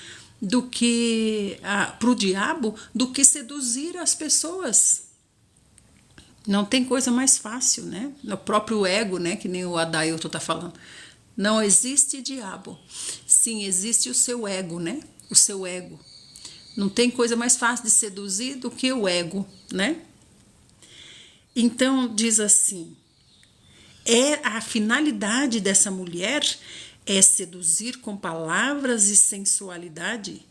do que para o diabo do que seduzir as pessoas. Não tem coisa mais fácil, né? No próprio ego, né? Que nem o Adailton está falando. Não existe diabo. Sim, existe o seu ego, né? O seu ego. Não tem coisa mais fácil de seduzir do que o ego, né? Então, diz assim, a finalidade dessa mulher é seduzir com palavras e sensualidade,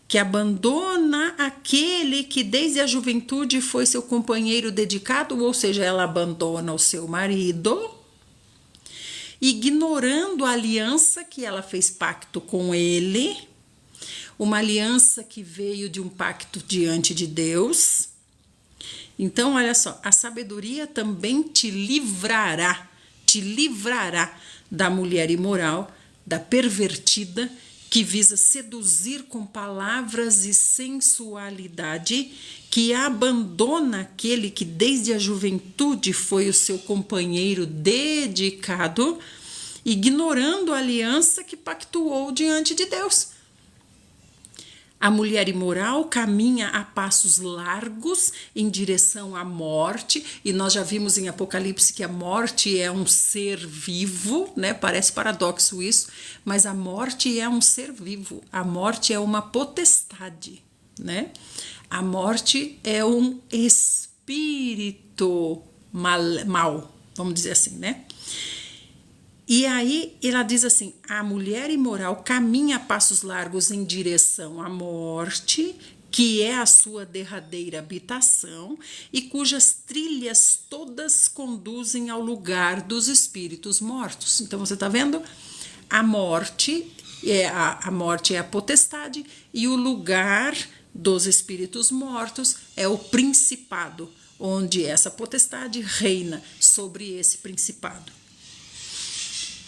que abandona aquele que desde a juventude foi seu companheiro dedicado, ou seja, ela abandona o seu marido, ignorando a aliança que ela fez pacto com ele, uma aliança que veio de um pacto diante de Deus. Então, olha só, a sabedoria também te livrará da mulher imoral, da pervertida, que visa seduzir com palavras e sensualidade, que abandona aquele que desde a juventude foi o seu companheiro dedicado, ignorando a aliança que pactuou diante de Deus. A mulher imoral caminha a passos largos em direção à morte, e nós já vimos em Apocalipse que a morte é um ser vivo, né? Parece paradoxo isso, mas a morte é um ser vivo, a morte é uma potestade, né? A morte é um espírito mal, vamos dizer assim, né? E aí ela diz assim, a mulher imoral caminha a passos largos em direção à morte, que é a sua derradeira habitação, e cujas trilhas todas conduzem ao lugar dos espíritos mortos. Então você está vendo? A morte é a potestade, e o lugar dos espíritos mortos é o principado, onde essa potestade reina sobre esse principado.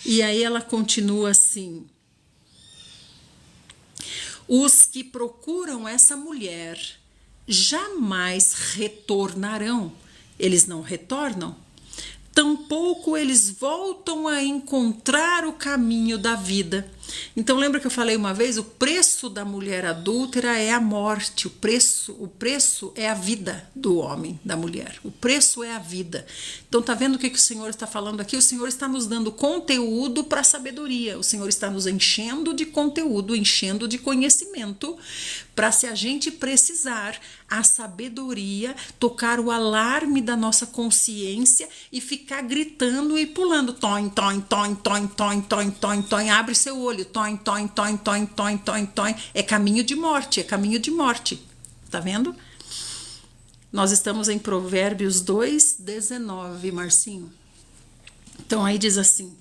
E aí ela continua assim: os que procuram essa mulher jamais retornarão. Eles não retornam, tampouco eles voltam a encontrar o caminho da vida. Então lembra que eu falei uma vez, o preço da mulher adúltera é a morte, o preço é a vida do homem, da mulher, o preço é a vida. Então tá vendo o que o Senhor está falando aqui? O Senhor está nos dando conteúdo para a sabedoria, o Senhor está nos enchendo de conteúdo, enchendo de conhecimento, para, se a gente precisar, a sabedoria tocar o alarme da nossa consciência e ficar gritando e pulando, toin, toin, toin, toin, toin, toin, toin, toin, abre seu olho, toin, toin, toin, toin, toin, toin, toin, é caminho de morte, tá vendo? Nós estamos em Provérbios 2:19, Marcinho. Então aí diz assim: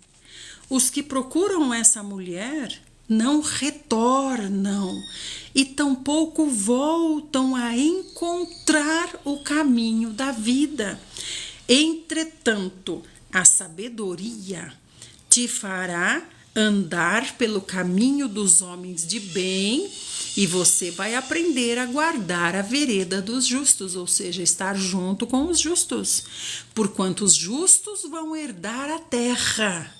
os que procuram essa mulher não retornam e tampouco voltam a encontrar o caminho da vida. Entretanto, a sabedoria te fará andar pelo caminho dos homens de bem, e você vai aprender a guardar a vereda dos justos, ou seja, estar junto com os justos, porquanto os justos vão herdar a terra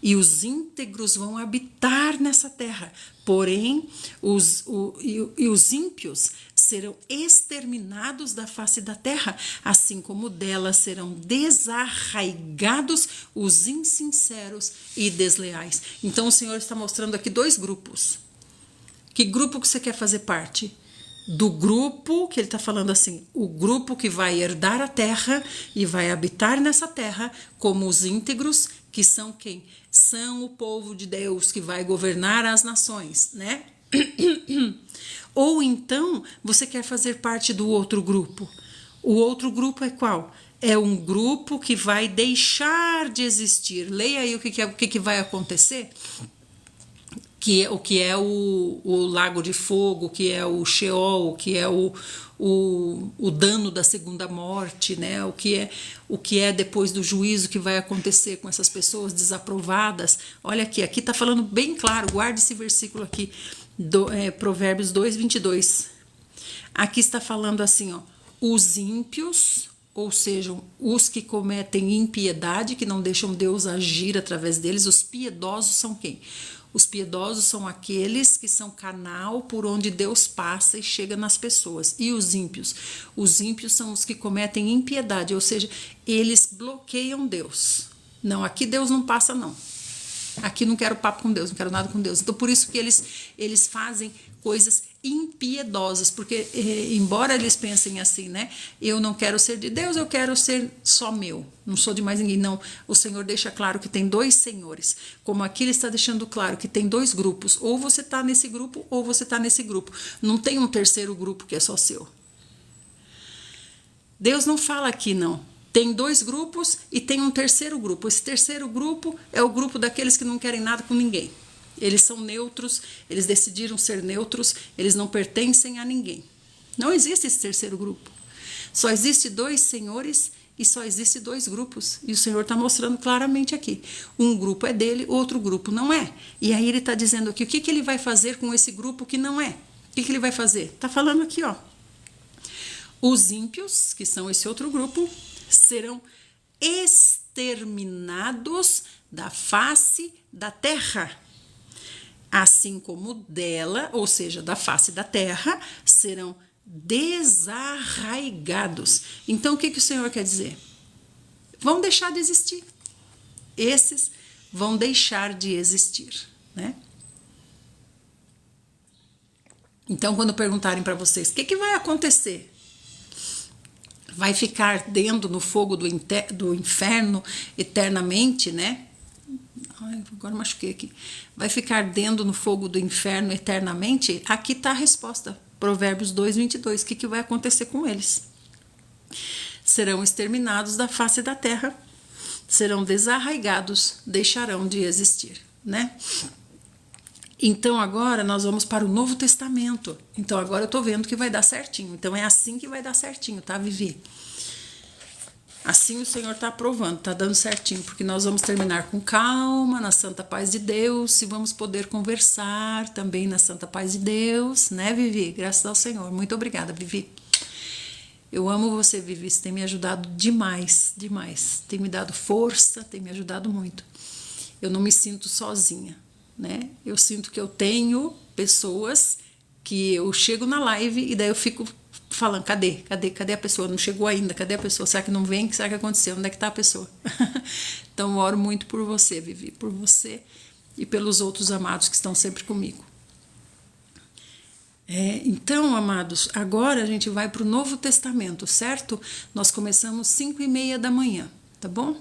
e os íntegros vão habitar nessa terra. Porém, os ímpios serão exterminados da face da terra, assim como dela serão desarraigados os insinceros e desleais. Então o Senhor está mostrando aqui dois grupos. Que grupo que você quer fazer parte? Do grupo que ele está falando assim, o grupo que vai herdar a terra e vai habitar nessa terra, como os íntegros, que são quem? São o povo de Deus que vai governar as nações, né? Ou então você quer fazer parte do outro grupo. O outro grupo é qual? É um grupo que vai deixar de existir. Leia aí o que vai acontecer. O que é o lago de fogo, o que é o Sheol, o que é o dano da segunda morte, né? O que é depois do juízo que vai acontecer com essas pessoas desaprovadas. Olha aqui está falando bem claro, guarde esse versículo aqui, Provérbios 2:22. Aqui está falando assim, ó, os ímpios, ou seja, os que cometem impiedade, que não deixam Deus agir através deles. Os piedosos são quem? Os piedosos são aqueles que são canal por onde Deus passa e chega nas pessoas. E os ímpios? Os ímpios são os que cometem impiedade, ou seja, eles bloqueiam Deus. Não, aqui Deus não passa, não. Aqui não quero papo com Deus, não quero nada com Deus. Então, por isso que eles fazem coisas impiedosas, porque embora eles pensem assim, né? Eu não quero ser de Deus, eu quero ser só meu. Não sou de mais ninguém. Não, o Senhor deixa claro que tem dois senhores. Como aqui ele está deixando claro que tem dois grupos. Ou você está nesse grupo, ou você está nesse grupo. Não tem um terceiro grupo que é só seu. Deus não fala aqui, não. Tem dois grupos e tem um terceiro grupo. Esse terceiro grupo é o grupo daqueles que não querem nada com ninguém. Eles são neutros, eles decidiram ser neutros, eles não pertencem a ninguém. Não existe esse terceiro grupo. Só existe dois senhores e só existe dois grupos. E o Senhor está mostrando claramente aqui. Um grupo é dele, outro grupo não é. E aí ele está dizendo aqui, o que ele vai fazer com esse grupo que não é? O que ele vai fazer? Está falando aqui, ó. Os ímpios, que são esse outro grupo, serão exterminados da face da terra. Assim como dela, ou seja, da face da terra, serão desarraigados. Então, o que o Senhor quer dizer? Vão deixar de existir. Esses vão deixar de existir, né? Então, quando perguntarem para vocês, o que vai acontecer? Vai ficar ardendo no fogo do inferno eternamente, né? Ai, agora machuquei aqui. Vai ficar ardendo no fogo do inferno eternamente? Aqui está a resposta. Provérbios 2:22. O que vai acontecer com eles? Serão exterminados da face da terra, serão desarraigados, deixarão de existir, né? Então agora nós vamos para o Novo Testamento. Então agora eu estou vendo que vai dar certinho. Então é assim que vai dar certinho, tá, Vivi? Assim o Senhor está aprovando, está dando certinho, porque nós vamos terminar com calma, na santa paz de Deus, e vamos poder conversar também na santa paz de Deus, né, Vivi? Graças ao Senhor. Muito obrigada, Vivi. Eu amo você, Vivi, você tem me ajudado demais, demais. Tem me dado força, tem me ajudado muito. Eu não me sinto sozinha, né? Eu sinto que eu tenho pessoas que eu chego na live e daí eu fico falando, cadê a pessoa? Não chegou ainda, cadê a pessoa? Será que não vem? Será que aconteceu? Onde é que está a pessoa? Então, eu oro muito por você, Vivi, por você e pelos outros amados que estão sempre comigo. Então, amados, agora a gente vai para o Novo Testamento, certo? Nós começamos 5:30 da manhã, tá bom?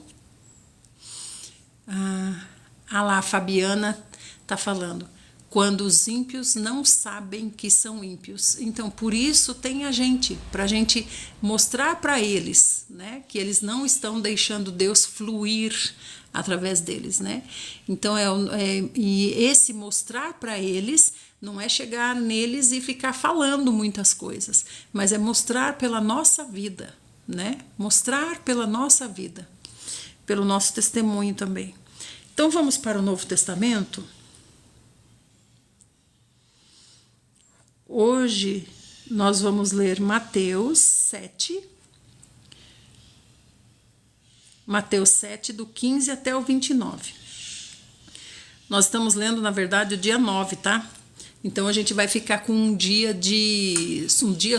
Lá, a Fabiana está falando. Quando os ímpios não sabem que são ímpios. Então, por isso tem a gente, para a gente mostrar para eles, né, que eles não estão deixando Deus fluir através deles, né? Então, e esse mostrar para eles não é chegar neles e ficar falando muitas coisas, mas é mostrar pela nossa vida, né? Mostrar pela nossa vida, pelo nosso testemunho também. Então, vamos para o Novo Testamento. Hoje nós vamos ler Mateus 7, do 15 até o 29. Nós estamos lendo, na verdade, o dia 9, tá? Então a gente vai ficar com um dia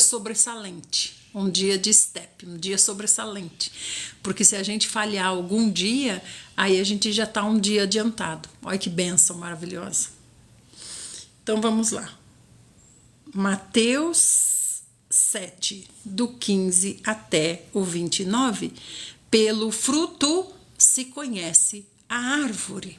sobressalente, um dia de step, um dia sobressalente. Porque se a gente falhar algum dia, aí a gente já está um dia adiantado. Olha que bênção maravilhosa. Então vamos lá. Mateus 7, do 15 até o 29, pelo fruto se conhece a árvore.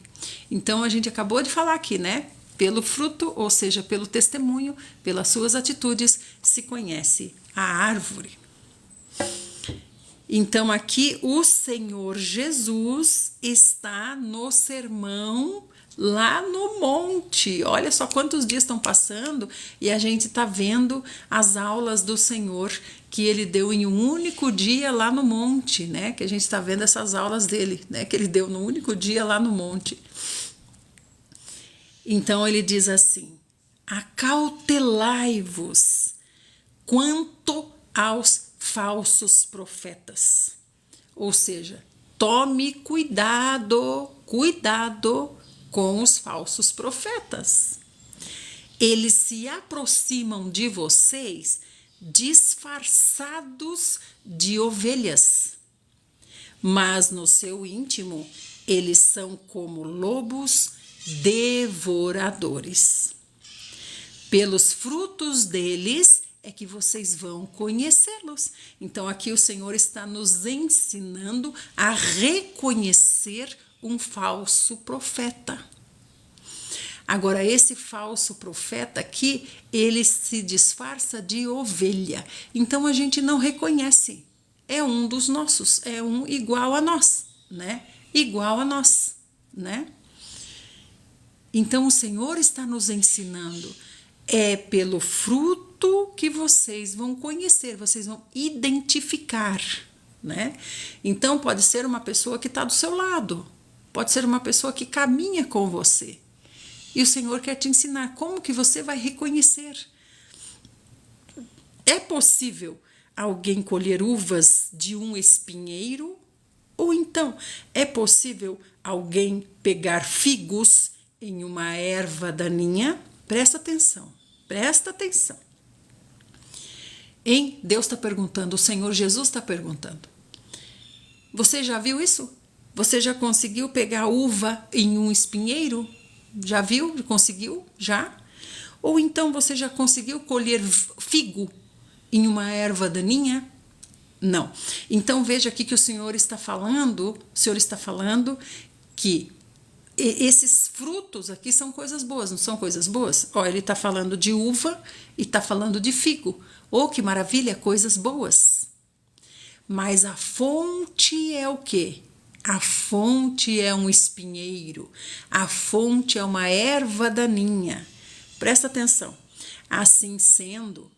Então, a gente acabou de falar aqui, né? Pelo fruto, ou seja, pelo testemunho, pelas suas atitudes, se conhece a árvore. Então, aqui o Senhor Jesus está no sermão lá no monte. Olha só quantos dias estão passando e a gente está vendo as aulas do Senhor que ele deu em um único dia lá no monte, né? Que a gente está vendo essas aulas dele, né? Que ele deu no único dia lá no monte. Então ele diz assim: acautelai-vos quanto aos falsos profetas. Ou seja, tome cuidado com os falsos profetas. Eles se aproximam de vocês disfarçados de ovelhas, mas no seu íntimo eles são como lobos devoradores. Pelos frutos deles é que vocês vão conhecê-los. Então aqui o Senhor está nos ensinando a reconhecer um falso profeta. Agora, esse falso profeta aqui, ele se disfarça de ovelha. Então a gente não reconhece. É um dos nossos, é um igual a nós, né? Igual a nós, né? Então o Senhor está nos ensinando. É pelo fruto que vocês vão conhecer, vocês vão identificar, né? Então pode ser uma pessoa que está do seu lado, pode ser uma pessoa que caminha com você. E o Senhor quer te ensinar como que você vai reconhecer. É possível alguém colher uvas de um espinheiro? Ou então, é possível alguém pegar figos em uma erva daninha? Presta atenção, presta atenção. Deus está perguntando, o Senhor Jesus está perguntando. Você já viu isso? Você já conseguiu pegar uva em um espinheiro? Já viu? Conseguiu? Já? Ou então você já conseguiu colher figo em uma erva daninha? Não. Então veja aqui que o Senhor está falando que esses frutos aqui são coisas boas, não são coisas boas? Ó, ele está falando de uva e está falando de figo. Oh, que maravilha, coisas boas. Mas a fonte é o quê? A fonte é um espinheiro, a fonte é uma erva daninha. Presta atenção. Assim sendo,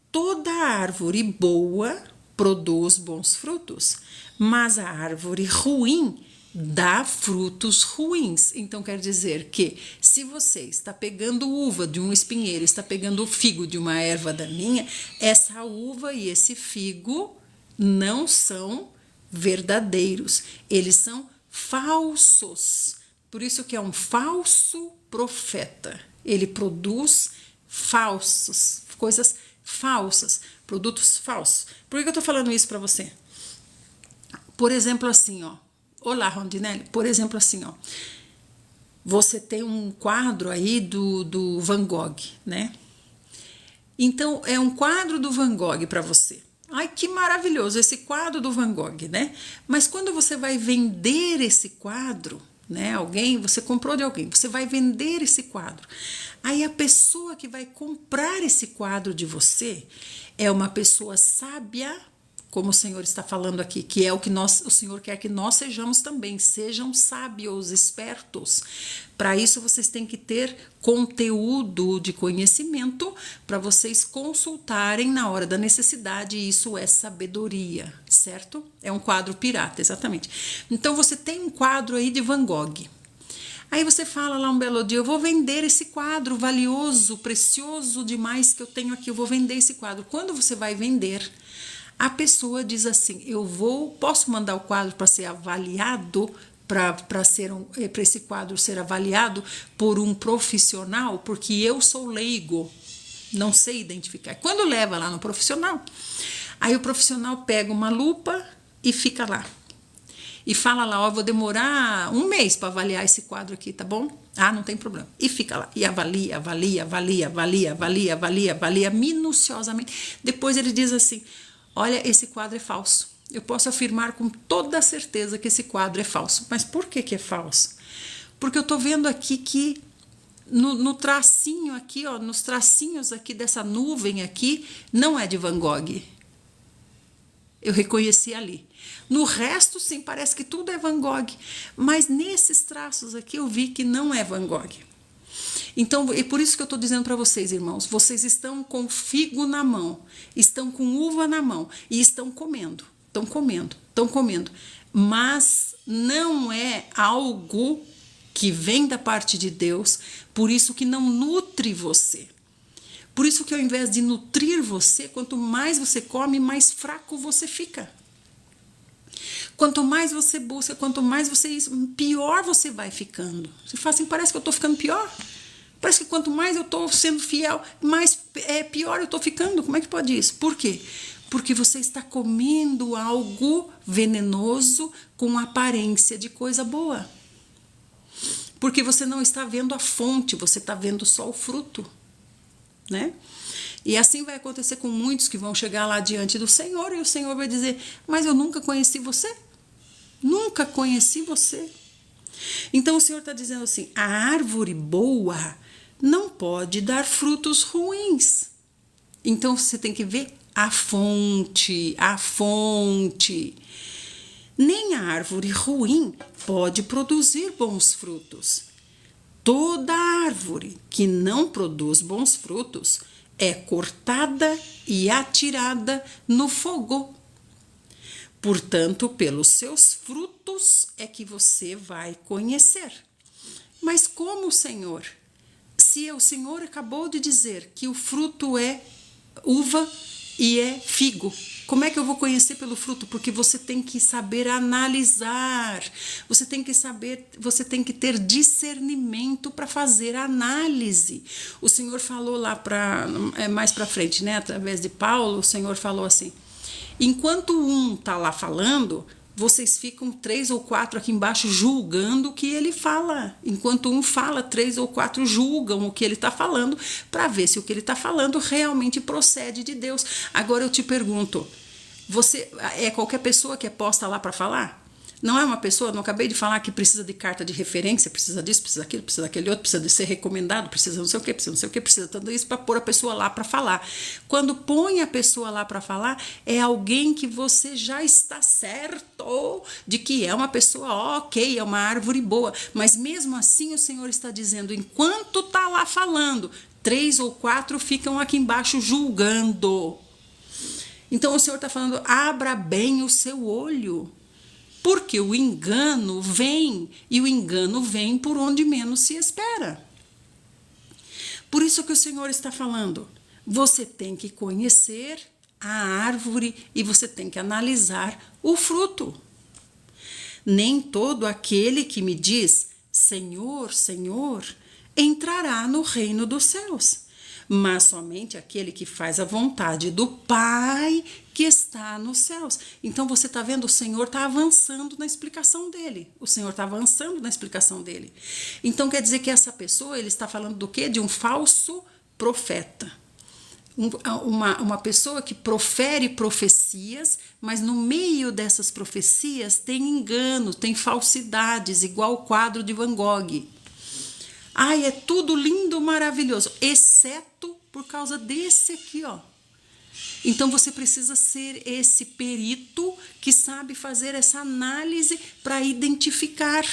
toda árvore boa produz bons frutos, mas a árvore ruim dá frutos ruins. Então quer dizer que se você está pegando uva de um espinheiro, está pegando o figo de uma erva daninha, essa uva e esse figo não são verdadeiros, eles são falsos. Por isso que é um falso profeta. Ele produz falsos, coisas falsas, produtos falsos. Por que eu estou falando isso para você? Por exemplo, assim, ó. Olá, Rondinelli. Por exemplo, assim, ó. Você tem um quadro aí do Van Gogh, né? Então, é um quadro do Van Gogh para você. Ai, que maravilhoso esse quadro do Van Gogh, né? Mas quando você vai vender esse quadro, né? Você comprou de alguém, você vai vender esse quadro. Aí a pessoa que vai comprar esse quadro de você é uma pessoa sábia, como o Senhor está falando aqui, que é o que o Senhor quer que nós sejamos também, sejam sábios, espertos. Para isso vocês têm que ter conteúdo de conhecimento para vocês consultarem na hora da necessidade, isso é sabedoria, certo? É um quadro pirata, exatamente. Então você tem um quadro aí de Van Gogh. Aí você fala lá um belo dia, eu vou vender esse quadro valioso, precioso demais que eu tenho aqui, eu vou vender esse quadro. Quando você vai vender, a pessoa diz assim, posso mandar o quadro para ser avaliado, para esse quadro ser avaliado por um profissional, porque eu sou leigo, não sei identificar. Quando leva lá no profissional, aí o profissional pega uma lupa e fica lá. E fala lá, ó, vou demorar 1 mês para avaliar esse quadro aqui, tá bom? Ah, não tem problema. E fica lá, e avalia minuciosamente. Depois ele diz assim, olha, esse quadro é falso. Eu posso afirmar com toda a certeza que esse quadro é falso. Mas por que é falso? Porque eu estou vendo aqui que no tracinho aqui, ó, nos tracinhos aqui dessa nuvem aqui, não é de Van Gogh. Eu reconheci ali. No resto, sim, parece que tudo é Van Gogh. Mas nesses traços aqui eu vi que não é Van Gogh. Então, é por isso que eu estou dizendo para vocês, irmãos, vocês estão com figo na mão, estão com uva na mão e estão comendo, mas não é algo que vem da parte de Deus, por isso que não nutre você. Por isso que ao invés de nutrir você, quanto mais você come, mais fraco você fica. Quanto mais você busca, quanto mais você isso, pior você vai ficando. Você fala assim, parece que eu estou ficando pior. Parece que quanto mais eu estou sendo fiel, mais pior eu estou ficando. Como é que pode isso? Por quê? Porque você está comendo algo venenoso com aparência de coisa boa. Porque você não está vendo a fonte, você está vendo só o fruto, né? E assim vai acontecer com muitos que vão chegar lá diante do Senhor e o Senhor vai dizer, mas eu nunca conheci você. Nunca conheci você. Então o Senhor está dizendo assim, a árvore boa não pode dar frutos ruins. Então você tem que ver a fonte, a fonte. Nem a árvore ruim pode produzir bons frutos. Toda árvore que não produz bons frutos é cortada e atirada no fogo. Portanto, pelos seus frutos é que você vai conhecer. Mas como, Senhor? Se o Senhor acabou de dizer que o fruto é uva e é figo, como é que eu vou conhecer pelo fruto? Porque você tem que saber analisar, você tem que saber, você tem que ter discernimento para fazer análise. O Senhor falou lá mais para frente, né? Através de Paulo, o Senhor falou assim, enquanto um está lá falando, vocês ficam 3 ou 4 aqui embaixo julgando o que ele fala. Enquanto um fala, 3 ou 4 julgam o que ele está falando para ver se o que ele está falando realmente procede de Deus. Agora eu te pergunto, você é qualquer pessoa que é posta lá para falar? Não é uma pessoa, não acabei de falar que precisa de carta de referência, precisa disso, precisa daquilo, precisa daquele outro, precisa de ser recomendado, precisa não sei o que, precisa não sei o que, precisa tudo isso para pôr a pessoa lá para falar. Quando põe a pessoa lá para falar, é alguém que você já está certo de que é uma pessoa ok, é uma árvore boa, mas mesmo assim o Senhor está dizendo, enquanto está lá falando, 3 ou 4 ficam aqui embaixo julgando. Então o Senhor está falando, abra bem o seu olho. Porque o engano vem, e o engano vem por onde menos se espera. Por isso que o Senhor está falando, você tem que conhecer a árvore e você tem que analisar o fruto. Nem todo aquele que me diz, Senhor, Senhor, entrará no reino dos céus, mas somente aquele que faz a vontade do Pai que está nos céus. Então você está vendo, o Senhor está avançando na explicação dele. O Senhor está avançando na explicação dele. Então quer dizer que essa pessoa, ele está falando do quê? De um falso profeta. Uma pessoa que profere profecias, mas no meio dessas profecias tem engano, tem falsidades, igual o quadro de Van Gogh. Ai, é tudo lindo, maravilhoso, exceto por causa desse aqui, ó. Então você precisa ser esse perito que sabe fazer essa análise para identificar.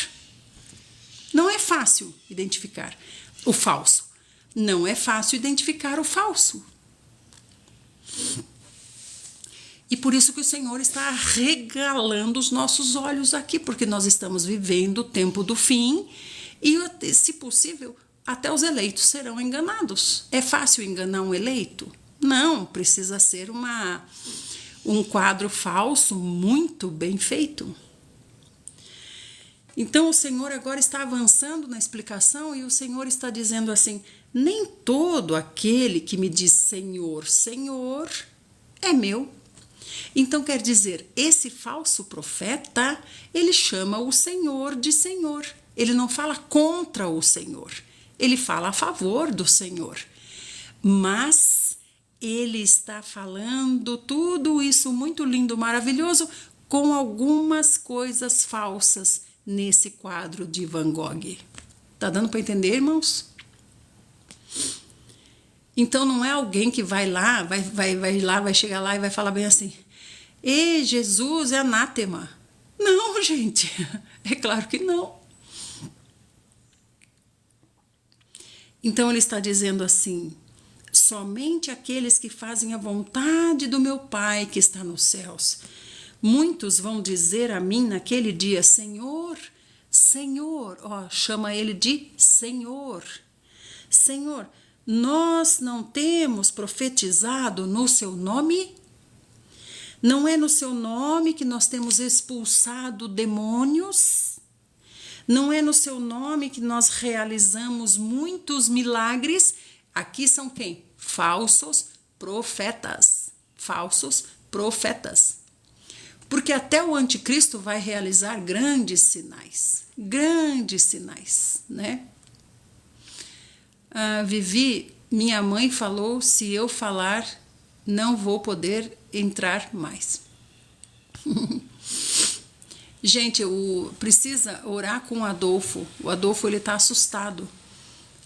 Não é fácil identificar o falso. Não é fácil identificar o falso. E por isso que o Senhor está regalando os nossos olhos aqui, porque nós estamos vivendo o tempo do fim e, se possível, até os eleitos serão enganados. É fácil enganar um eleito? Não, precisa ser um quadro falso muito bem feito. Então o Senhor agora está avançando na explicação e o Senhor está dizendo assim, nem todo aquele que me diz Senhor, Senhor é meu. Então quer dizer, esse falso profeta, ele chama o Senhor de Senhor. Ele não fala contra o Senhor, ele fala a favor do Senhor. Mas ele está falando tudo isso muito lindo, maravilhoso, com algumas coisas falsas nesse quadro de Van Gogh. Tá dando para entender, irmãos? Então não é alguém que vai lá, vai chegar lá e vai falar bem assim, e Jesus é anátema. Não, gente, é claro que não. Então ele está dizendo assim, somente aqueles que fazem a vontade do meu Pai que está nos céus. Muitos vão dizer a mim naquele dia, Senhor, Senhor, ó, chama ele de Senhor. Senhor, nós não temos profetizado no seu nome? Não é no seu nome que nós temos expulsado demônios? Não é no seu nome que nós realizamos muitos milagres? Aqui são quem? Falsos profetas. Falsos profetas. Porque até o anticristo vai realizar grandes sinais. Grandes sinais, né? Vivi, minha mãe falou, se eu falar, não vou poder entrar mais. Gente, precisa orar com o Adolfo. O Adolfo, ele tá assustado.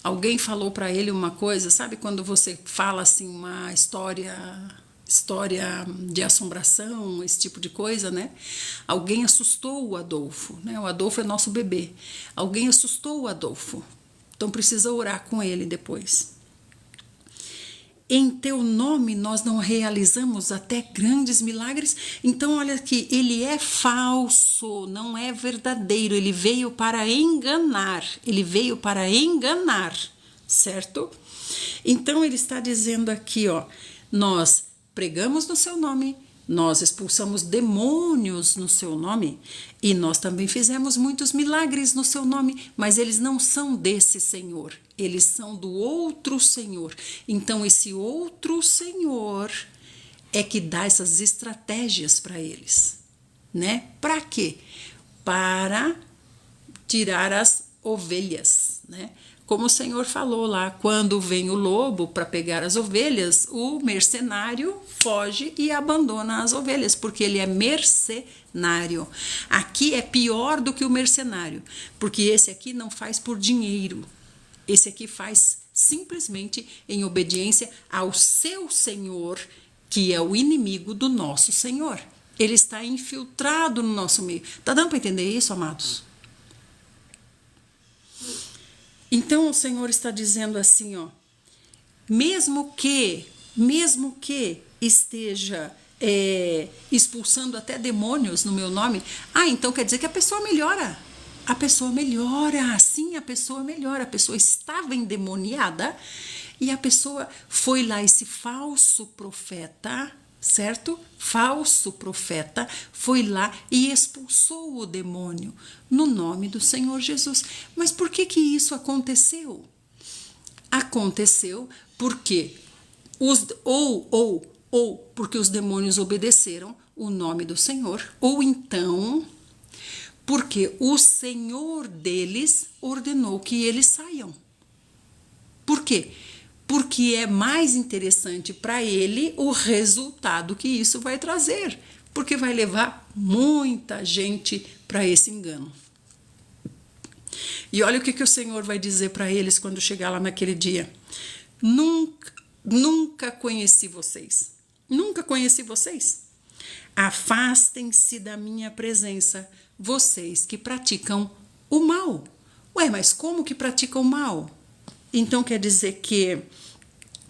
Alguém falou para ele uma coisa, sabe quando você fala assim uma história de assombração, esse tipo de coisa, né? Alguém assustou o Adolfo, né? O Adolfo é nosso bebê. Alguém assustou o Adolfo. Então precisa orar com ele depois. Em teu nome nós não realizamos até grandes milagres. Então olha aqui, ele é falso, não é verdadeiro. Ele veio para enganar. Ele veio para enganar, certo? Então ele está dizendo aqui, ó, nós pregamos no seu nome, nós expulsamos demônios no seu nome e nós também fizemos muitos milagres no seu nome, mas eles não são desse Senhor, eles são do outro Senhor. Então esse outro Senhor é que dá essas estratégias para eles, né? Para quê? Para tirar as ovelhas, né? Como o Senhor falou lá, quando vem o lobo para pegar as ovelhas, o mercenário foge e abandona as ovelhas, porque ele é mercenário. Aqui é pior do que o mercenário, porque esse aqui não faz por dinheiro. Esse aqui faz simplesmente em obediência ao seu Senhor, que é o inimigo do nosso Senhor. Ele está infiltrado no nosso meio. Tá dando para entender isso, amados? Então o Senhor está dizendo assim, ó, mesmo que esteja expulsando até demônios no meu nome, então quer dizer que a pessoa melhora. A pessoa melhora, sim, a pessoa melhora. A pessoa estava endemoniada e a pessoa foi lá, esse falso profeta, certo? Falso profeta foi lá e expulsou o demônio no nome do Senhor Jesus. Mas por que isso aconteceu? Aconteceu porque porque os demônios obedeceram o nome do Senhor, ou então porque o Senhor deles ordenou que eles saiam. Por quê? Porque é mais interessante para ele o resultado que isso vai trazer, porque vai levar muita gente para esse engano. E olha o que o Senhor vai dizer para eles quando chegar lá naquele dia. Nunca conheci vocês. Nunca conheci vocês. Afastem-se da minha presença, vocês que praticam o mal. Ué, mas como que praticam o mal? Então quer dizer que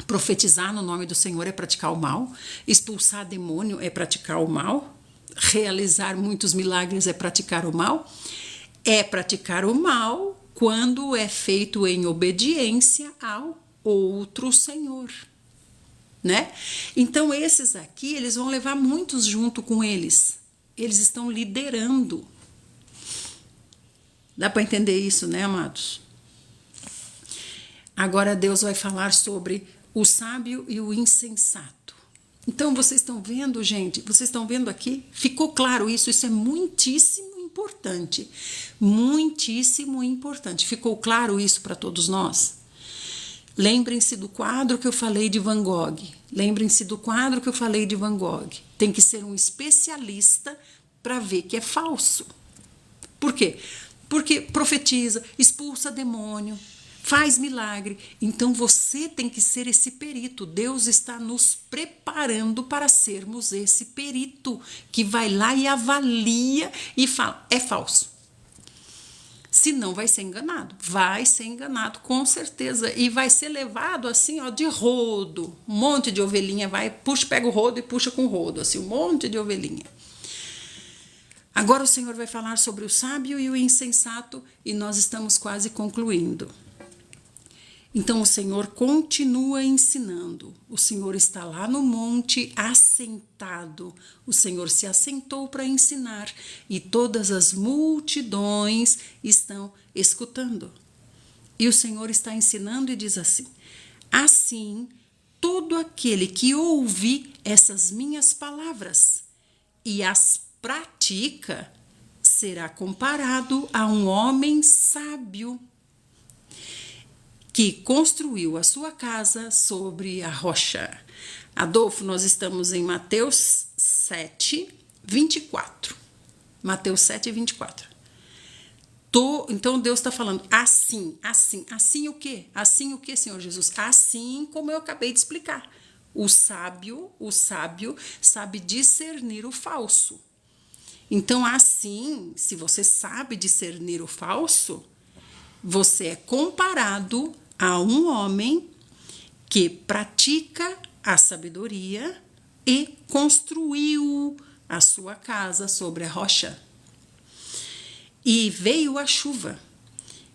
profetizar no nome do Senhor é praticar o mal? Expulsar demônio é praticar o mal? Realizar muitos milagres é praticar o mal? É praticar o mal quando é feito em obediência ao outro Senhor, né? Então esses aqui, eles vão levar muitos junto com eles. Eles estão liderando. Dá para entender isso, né, amados? Agora Deus vai falar sobre o sábio e o insensato. Então vocês estão vendo, gente? Vocês estão vendo aqui? Ficou claro isso? Isso é muitíssimo importante. Muitíssimo importante. Ficou claro isso para todos nós? Lembrem-se do quadro que eu falei de Van Gogh. Lembrem-se do quadro que eu falei de Van Gogh. Tem que ser um especialista para ver que é falso. Por quê? Porque profetiza, expulsa demônio, faz milagre. Então você tem que ser esse perito. Deus está nos preparando para sermos esse perito que vai lá e avalia e fala, é falso. Senão vai ser enganado com certeza, e vai ser levado assim, ó, de rodo, um monte de ovelhinha vai, pega o rodo e puxa com o rodo, assim, um monte de ovelhinha. Agora o Senhor vai falar sobre o sábio e o insensato, e nós estamos quase concluindo. Então o Senhor continua ensinando. O Senhor está lá no monte assentado. O Senhor se assentou para ensinar e todas as multidões estão escutando. E o Senhor está ensinando e diz assim: assim, todo aquele que ouve essas minhas palavras e as pratica será comparado a um homem sábio que construiu a sua casa sobre a rocha. Adolfo, nós estamos em Mateus 7, 24. Mateus 7, 24. Então Deus está falando assim o quê? Assim o quê, Senhor Jesus? Assim como eu acabei de explicar. O sábio sabe discernir o falso. Então, assim, se você sabe discernir o falso, você é comparado a um homem que pratica a sabedoria e construiu a sua casa sobre a rocha. E veio a chuva,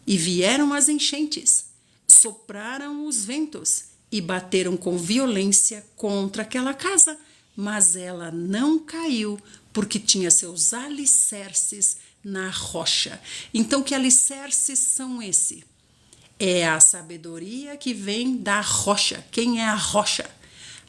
e vieram as enchentes, sopraram os ventos e bateram com violência contra aquela casa, mas ela não caiu, porque tinha seus alicerces na rocha. Então, que alicerces são esses? É a sabedoria que vem da rocha. Quem é a rocha?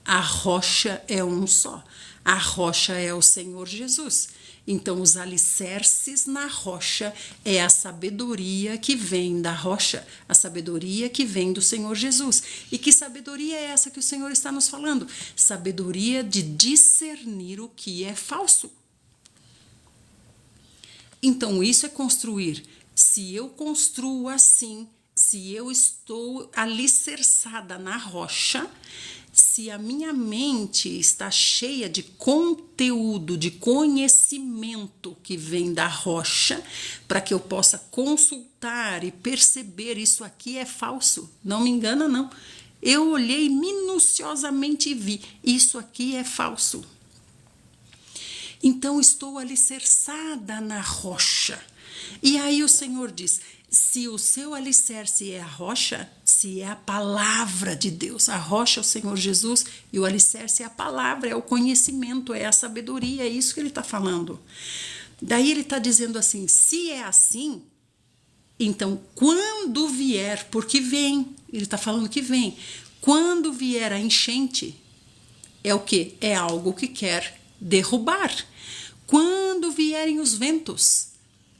A rocha é um só. A rocha é o Senhor Jesus. Então, os alicerces na rocha é a sabedoria que vem da rocha, a sabedoria que vem do Senhor Jesus. E que sabedoria é essa que o Senhor está nos falando? Sabedoria de discernir o que é falso. Então, isso é construir. Se eu construo assim, se eu estou alicerçada na rocha, se a minha mente está cheia de conteúdo, de conhecimento que vem da rocha, para que eu possa consultar e perceber isso aqui é falso, não me engana não. Eu olhei minuciosamente e vi, isso aqui é falso. Então estou alicerçada na rocha. E aí o Senhor diz: se o seu alicerce é a rocha, se é a palavra de Deus, a rocha é o Senhor Jesus e o alicerce é a palavra, é o conhecimento, é a sabedoria, é isso que ele está falando. Daí ele está dizendo assim: se é assim, então quando vier, porque vem, ele está falando que vem, quando vier a enchente, é o quê? É algo que quer derrubar. Quando vierem os ventos,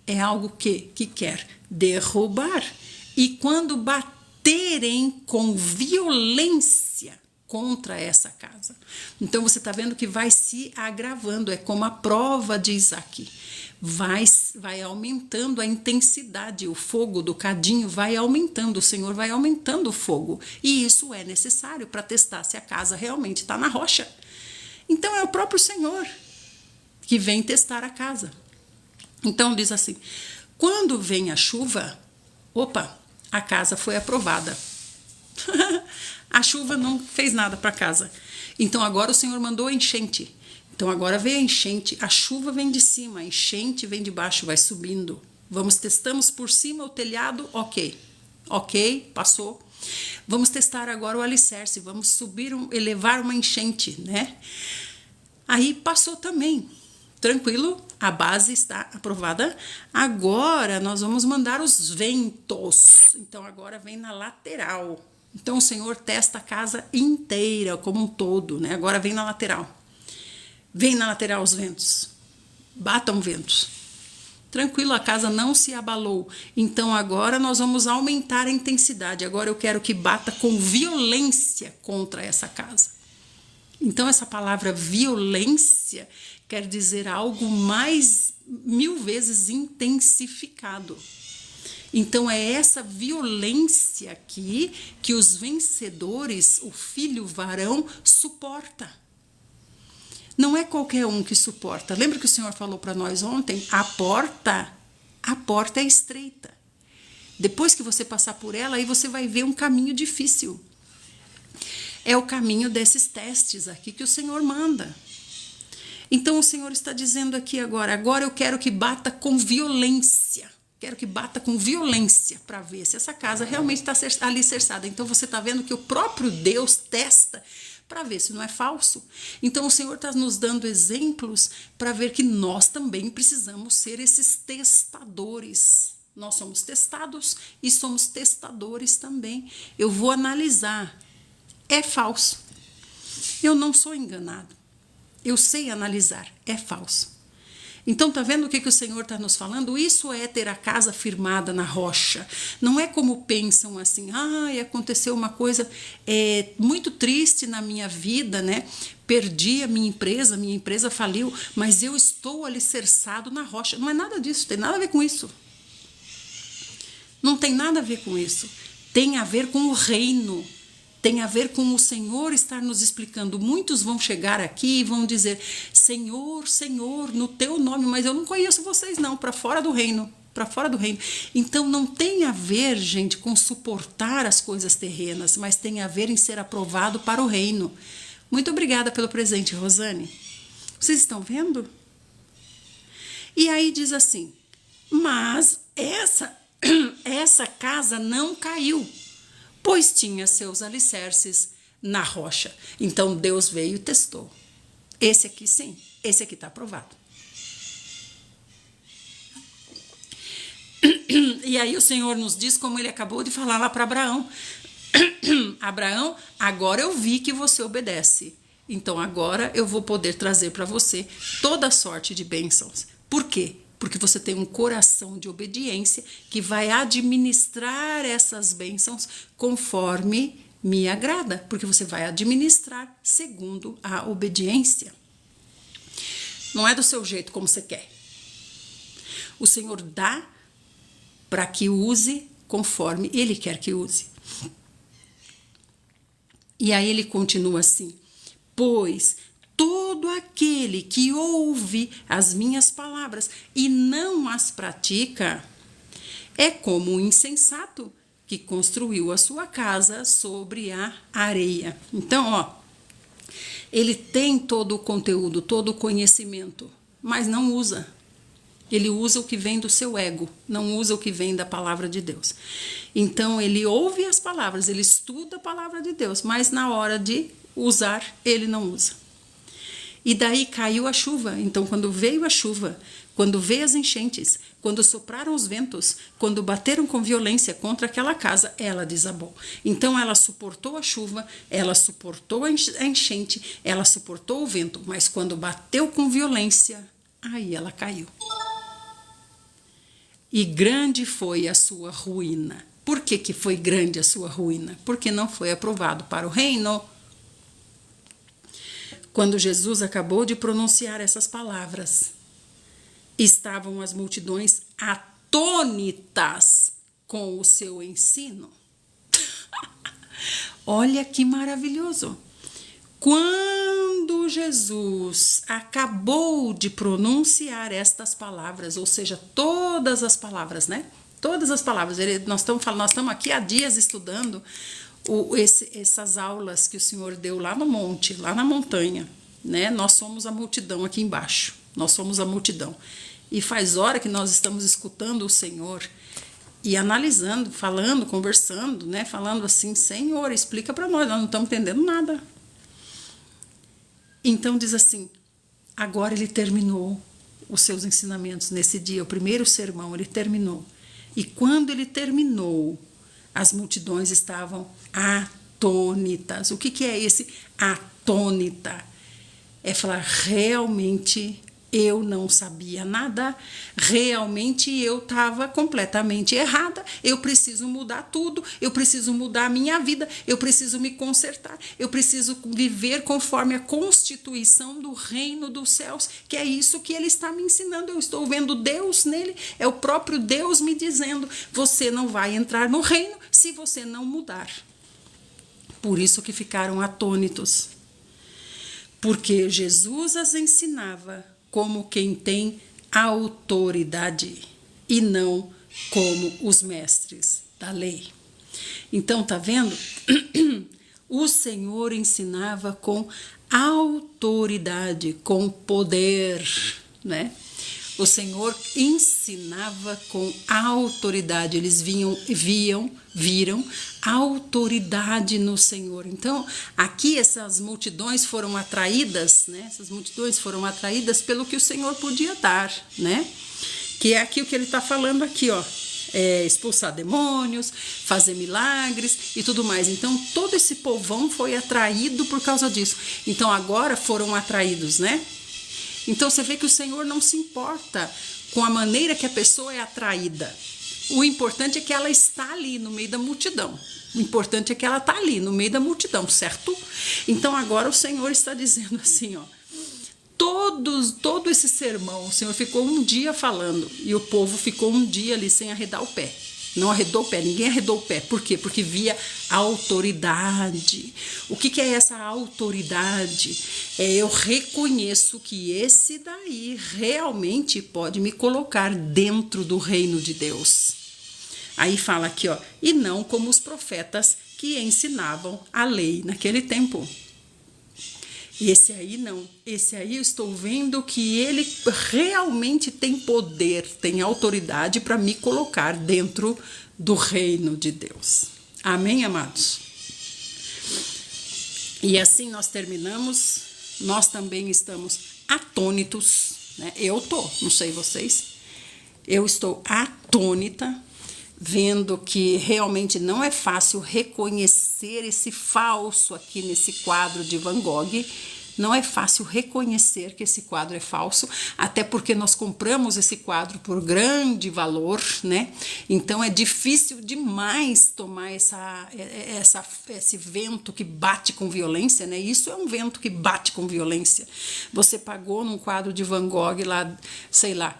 é algo que quer derrubar. E quando baterem com violência contra essa casa. Então você está vendo que vai se agravando, é como a prova de Isaac. Vai aumentando a intensidade, o fogo do cadinho vai aumentando, o Senhor vai aumentando o fogo. E isso é necessário para testar se a casa realmente está na rocha. Então é o próprio Senhor que vem testar a casa. Então diz assim: quando vem a chuva, opa, a casa foi aprovada. A chuva não fez nada para a casa. Então agora o Senhor mandou a enchente. Então agora vem a enchente, a chuva vem de cima, a enchente vem de baixo, vai subindo. Testamos por cima o telhado, ok, passou. Vamos testar agora o alicerce, vamos elevar uma enchente, né? Aí passou também. Tranquilo, a base está aprovada. Agora nós vamos mandar os ventos. Então agora vem na lateral. Então o Senhor testa a casa inteira como um todo, né? Agora vem na lateral. Vem na lateral os ventos. Batam ventos. Tranquilo, a casa não se abalou. Então agora nós vamos aumentar a intensidade. Agora eu quero que bata com violência contra essa casa. Então essa palavra violência quer dizer algo mais 1000 vezes intensificado. Então é essa violência aqui que os vencedores, o filho varão, suporta. Não é qualquer um que suporta. Lembra que o Senhor falou para nós ontem? A porta é estreita. Depois que você passar por ela, aí você vai ver um caminho difícil. É o caminho desses testes aqui que o Senhor manda. Então o Senhor está dizendo aqui agora eu quero que bata com violência. Quero que bata com violência para ver se essa casa realmente está alicerçada. Então você está vendo que o próprio Deus testa para ver se não é falso. Então o Senhor está nos dando exemplos para ver que nós também precisamos ser esses testadores. Nós somos testados e somos testadores também. Eu vou analisar. É falso. Eu não sou enganado. Eu sei analisar. É falso. Então, tá vendo o que o Senhor está nos falando? Isso é ter a casa firmada na rocha. Não é como pensam assim, aconteceu uma coisa muito triste na minha vida, né? Perdi a minha empresa faliu, mas eu estou alicerçado na rocha. Não é nada disso, tem nada a ver com isso. Não tem nada a ver com isso. Tem a ver com o reino. Tem a ver com o Senhor estar nos explicando. Muitos vão chegar aqui e vão dizer, Senhor, Senhor, no teu nome, mas eu não conheço vocês não, para fora do reino, para fora do reino. Então não tem a ver, gente, com suportar as coisas terrenas, mas tem a ver em ser aprovado para o reino. Muito obrigada pelo presente, Rosane. Vocês estão vendo? E aí diz assim, mas essa casa não caiu, pois tinha seus alicerces na rocha. Então Deus veio e testou. Esse aqui sim, esse aqui está aprovado. E aí o Senhor nos diz, como ele acabou de falar lá para Abraão. Abraão, agora eu vi que você obedece. Então agora eu vou poder trazer para você toda sorte de bênçãos. Por quê? Porque você tem um coração de obediência que vai administrar essas bênçãos conforme me agrada, porque você vai administrar segundo a obediência. Não é do seu jeito como você quer. O Senhor dá para que use conforme Ele quer que use. E aí ele continua assim, pois todo aquele que ouve as minhas palavras e não as pratica é como um insensato que construiu a sua casa sobre a areia. Então, ele tem todo o conteúdo, todo o conhecimento, mas não usa. Ele usa o que vem do seu ego, não usa o que vem da palavra de Deus. Então, ele ouve as palavras, ele estuda a palavra de Deus, mas na hora de usar, ele não usa. E daí caiu a chuva. Então, quando veio a chuva, quando veio as enchentes, quando sopraram os ventos, quando bateram com violência contra aquela casa, ela desabou. Então, ela suportou a chuva, ela suportou a enchente, ela suportou o vento, mas quando bateu com violência, aí ela caiu. E grande foi a sua ruína. Por que foi grande a sua ruína? Porque não foi aprovado para o reino. Quando Jesus acabou de pronunciar essas palavras, estavam as multidões atônitas com o seu ensino. Olha que maravilhoso! Quando Jesus acabou de pronunciar estas palavras, ou seja, todas as palavras, né? Todas as palavras. Nós estamos aqui há dias estudando essas aulas que o Senhor deu lá no monte, lá na montanha, né? Nós somos a multidão aqui embaixo, nós somos a multidão. E faz hora que nós estamos escutando o Senhor e analisando, falando, conversando, né? Falando assim, Senhor, explica para nós não estamos entendendo nada. Então diz assim, agora ele terminou os seus ensinamentos nesse dia, o primeiro sermão, ele terminou. E quando ele terminou, as multidões estavam atônitas. O que é esse atônita? É falar, realmente eu não sabia nada, realmente eu estava completamente errada, eu preciso mudar tudo, eu preciso mudar a minha vida, eu preciso me consertar, eu preciso viver conforme a constituição do reino dos céus, que é isso que ele está me ensinando. Eu estou vendo Deus nele, é o próprio Deus me dizendo, você não vai entrar no reino se você não mudar. Por isso que ficaram atônitos, porque Jesus as ensinava como quem tem autoridade e não como os mestres da lei. Então, tá vendo? O Senhor ensinava com autoridade, com poder, né? O Senhor ensinava com autoridade. Eles viram autoridade no Senhor. Então, aqui essas multidões foram atraídas, né? Essas multidões foram atraídas pelo que o Senhor podia dar, né? Que é aqui o que ele está falando aqui, ó. Expulsar demônios, fazer milagres e tudo mais. Então, todo esse povão foi atraído por causa disso. Então, agora foram atraídos, né? Então, você vê que o Senhor não se importa com a maneira que a pessoa é atraída. O importante é que ela está ali no meio da multidão. O importante é que ela está ali no meio da multidão, certo? Então, agora o Senhor está dizendo assim, ó. Todo esse sermão, o Senhor ficou um dia falando e o povo ficou um dia ali sem arredar o pé. Não arredou o pé, ninguém arredou o pé. Por quê? Porque via autoridade. O que é essa autoridade? Eu reconheço que esse daí realmente pode me colocar dentro do reino de Deus. Aí fala aqui, ó, e não como os profetas que ensinavam a lei naquele tempo. Esse aí não, esse aí eu estou vendo que ele realmente tem poder, tem autoridade para me colocar dentro do reino de Deus. Amém, amados? E assim nós terminamos, nós também estamos atônitos, né? Não sei vocês, eu estou atônita, vendo que realmente não é fácil reconhecer esse falso aqui nesse quadro de Van Gogh. Não é fácil reconhecer que esse quadro é falso, até porque nós compramos esse quadro por grande valor, né? Então é difícil demais tomar esse vento que bate com violência, né? Isso é um vento que bate com violência. Você pagou num quadro de Van Gogh lá, sei lá,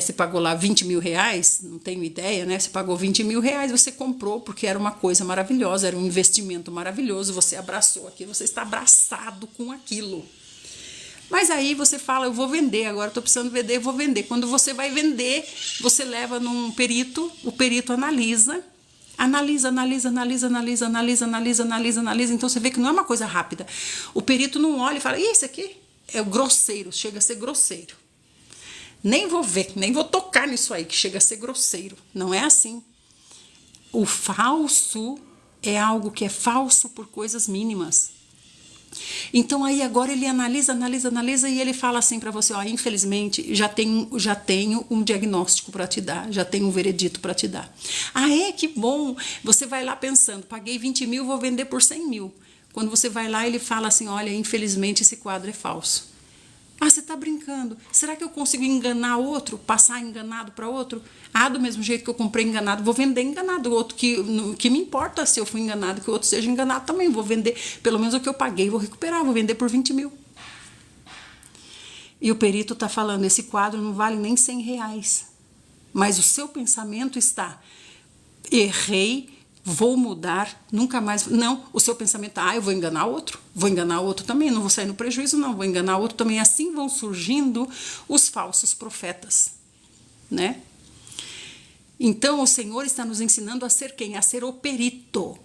você pagou lá 20 mil reais, não tenho ideia, né? Você pagou 20 mil reais, você comprou porque era uma coisa maravilhosa, era um investimento maravilhoso, você abraçou aquilo, você está abraçado com aquilo. Mas aí você fala, eu vou vender, agora estou precisando vender, eu vou vender. Quando você vai vender, você leva num perito, o perito analisa. Então você vê que não é uma coisa rápida. O perito não olha e fala, isso aqui é grosseiro, chega a ser grosseiro. Nem vou ver, nem vou tocar nisso aí, que chega a ser grosseiro. Não é assim. O falso é algo que é falso por coisas mínimas. Então aí agora ele analisa e ele fala assim para você, ó, infelizmente já tenho um diagnóstico para te dar, já tenho um veredito para te dar. Ah, que bom! Você vai lá pensando, paguei 20 mil, vou vender por 100 mil. Quando você vai lá, ele fala assim, olha, infelizmente esse quadro é falso. Ah, você está brincando. Será que eu consigo enganar outro? Passar enganado para outro? Ah, do mesmo jeito que eu comprei enganado, vou vender enganado. O outro que me importa se eu fui enganado, que o outro seja enganado também. Vou vender, pelo menos o que eu paguei, vou recuperar, vou vender por 20 mil. E o perito está falando, esse quadro não vale nem 100 reais. Mas o seu pensamento está, errei, vou mudar, nunca mais. Não, o seu pensamento, eu vou enganar outro também, não vou sair no prejuízo, não, vou enganar outro também. Assim vão surgindo os falsos profetas, né? Então, o Senhor está nos ensinando a ser quem? A ser o perito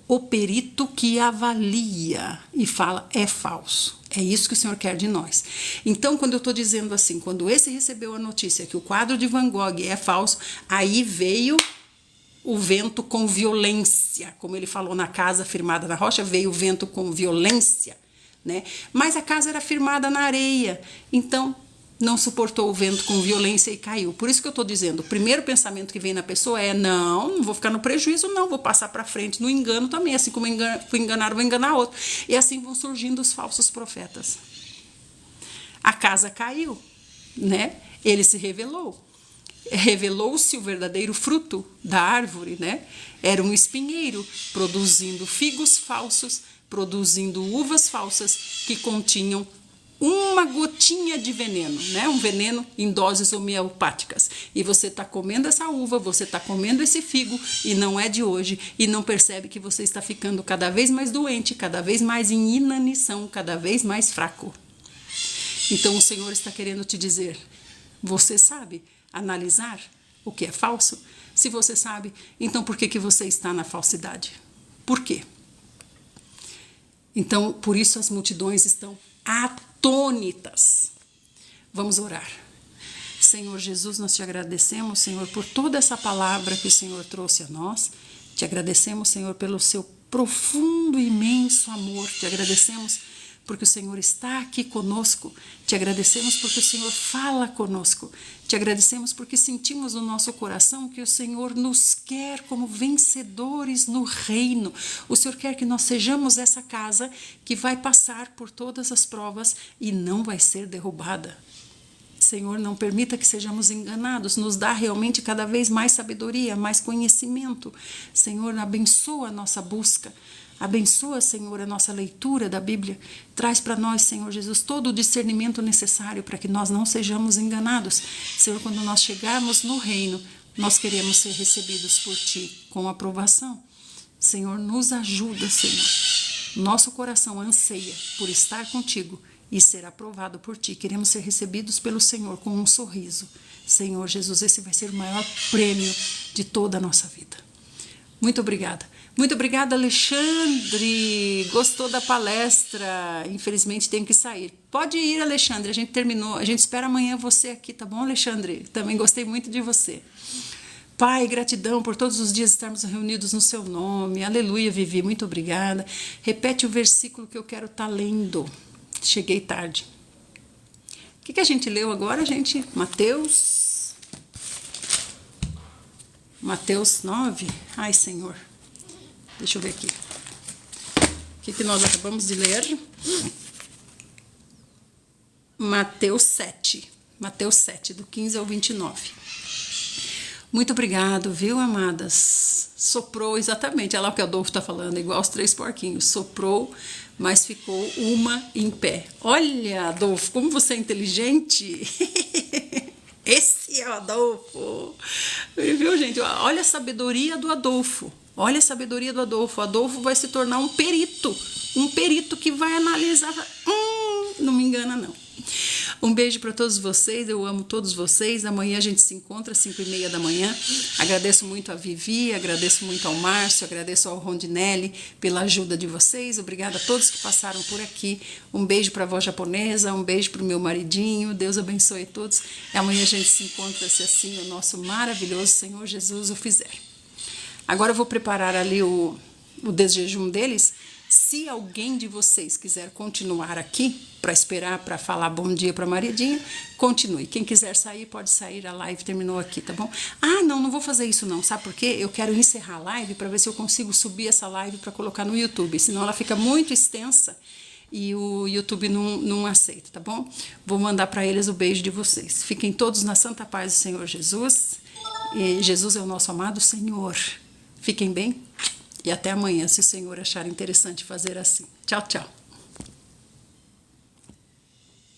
que avalia e fala, é falso. É isso que o Senhor quer de nós. Então, quando eu estou dizendo assim, quando esse recebeu a notícia que o quadro de Van Gogh é falso, aí veio o vento com violência, como ele falou na casa firmada na rocha, veio o vento com violência, né? Mas a casa era firmada na areia, então não suportou o vento com violência e caiu. Por isso que eu estou dizendo, o primeiro pensamento que vem na pessoa é, não vou ficar no prejuízo, não, vou passar para frente no engano também, assim como fui enganado, vou enganar outro. E assim vão surgindo os falsos profetas. A casa caiu, né? Ele se revelou. Revelou-se o verdadeiro fruto da árvore, né? Era um espinheiro produzindo figos falsos, produzindo uvas falsas que continham uma gotinha de veneno, né? Um veneno em doses homeopáticas. E você está comendo essa uva, você está comendo esse figo e não é de hoje e não percebe que você está ficando cada vez mais doente, cada vez mais em inanição, cada vez mais fraco. Então o Senhor está querendo te dizer, você sabe analisar o que é falso? Se você sabe, então por que você está na falsidade? Por quê? Então, por isso as multidões estão atônitas. Vamos orar. Senhor Jesus, nós te agradecemos, Senhor, por toda essa palavra que o Senhor trouxe a nós. Te agradecemos, Senhor, pelo seu profundo e imenso amor. Te agradecemos porque o Senhor está aqui conosco. Te agradecemos porque o Senhor fala conosco. Te agradecemos porque sentimos no nosso coração que o Senhor nos quer como vencedores no reino. O Senhor quer que nós sejamos essa casa que vai passar por todas as provas e não vai ser derrubada. Senhor, não permita que sejamos enganados, nos dá realmente cada vez mais sabedoria, mais conhecimento. Senhor, abençoa a nossa busca, abençoa, Senhor, a nossa leitura da Bíblia. Traz para nós, Senhor Jesus, todo o discernimento necessário para que nós não sejamos enganados. Senhor, quando nós chegarmos no reino, nós queremos ser recebidos por Ti com aprovação. Senhor, nos ajuda, Senhor. Nosso coração anseia por estar contigo e ser aprovado por Ti. Queremos ser recebidos pelo Senhor com um sorriso. Senhor Jesus, esse vai ser o maior prêmio de toda a nossa vida. Muito obrigada. Muito obrigada, Alexandre. Gostou da palestra? Infelizmente tenho que sair. Pode ir, Alexandre. A gente terminou. A gente espera amanhã você aqui, tá bom, Alexandre? Também gostei muito de você. Pai, gratidão por todos os dias estarmos reunidos no seu nome. Aleluia, Vivi. Muito obrigada. Repete o versículo que eu quero estar lendo. Cheguei tarde. O que a gente leu agora, gente? Mateus 9. Ai, Senhor. Deixa eu ver aqui. O que nós acabamos de ler? Mateus 7. Mateus 7, do 15 ao 29. Muito obrigado, viu, amadas? Soprou exatamente, olha lá o que o Adolfo está falando, igual os 3 porquinhos. Soprou, mas ficou uma em pé. Olha, Adolfo, como você é inteligente. Esse é o Adolfo. Viu, gente? Olha a sabedoria do Adolfo. Olha a sabedoria do Adolfo. O Adolfo vai se tornar um perito. Um perito que vai analisar. Não me engana, não. Um beijo para todos vocês, eu amo todos vocês. Amanhã a gente se encontra às 5h30 da manhã. Agradeço muito a Vivi, agradeço muito ao Márcio, agradeço ao Rondinelli pela ajuda de vocês. Obrigada a todos que passaram por aqui. Um beijo para a avó japonesa, um beijo para o meu maridinho. Deus abençoe todos. E amanhã a gente se encontra, se assim o nosso maravilhoso Senhor Jesus o fizer. Agora eu vou preparar ali o desjejum deles. Se alguém de vocês quiser continuar aqui para esperar para falar bom dia para a maridinha, continue. Quem quiser sair, pode sair. A live terminou aqui, tá bom? Ah, não vou fazer isso não. Sabe por quê? Eu quero encerrar a live para ver se eu consigo subir essa live para colocar no YouTube. Senão ela fica muito extensa e o YouTube não aceita, tá bom? Vou mandar para eles o beijo de vocês. Fiquem todos na santa paz do Senhor Jesus. E Jesus é o nosso amado Senhor. Fiquem bem. E até amanhã, se o Senhor achar interessante fazer assim. Tchau, tchau.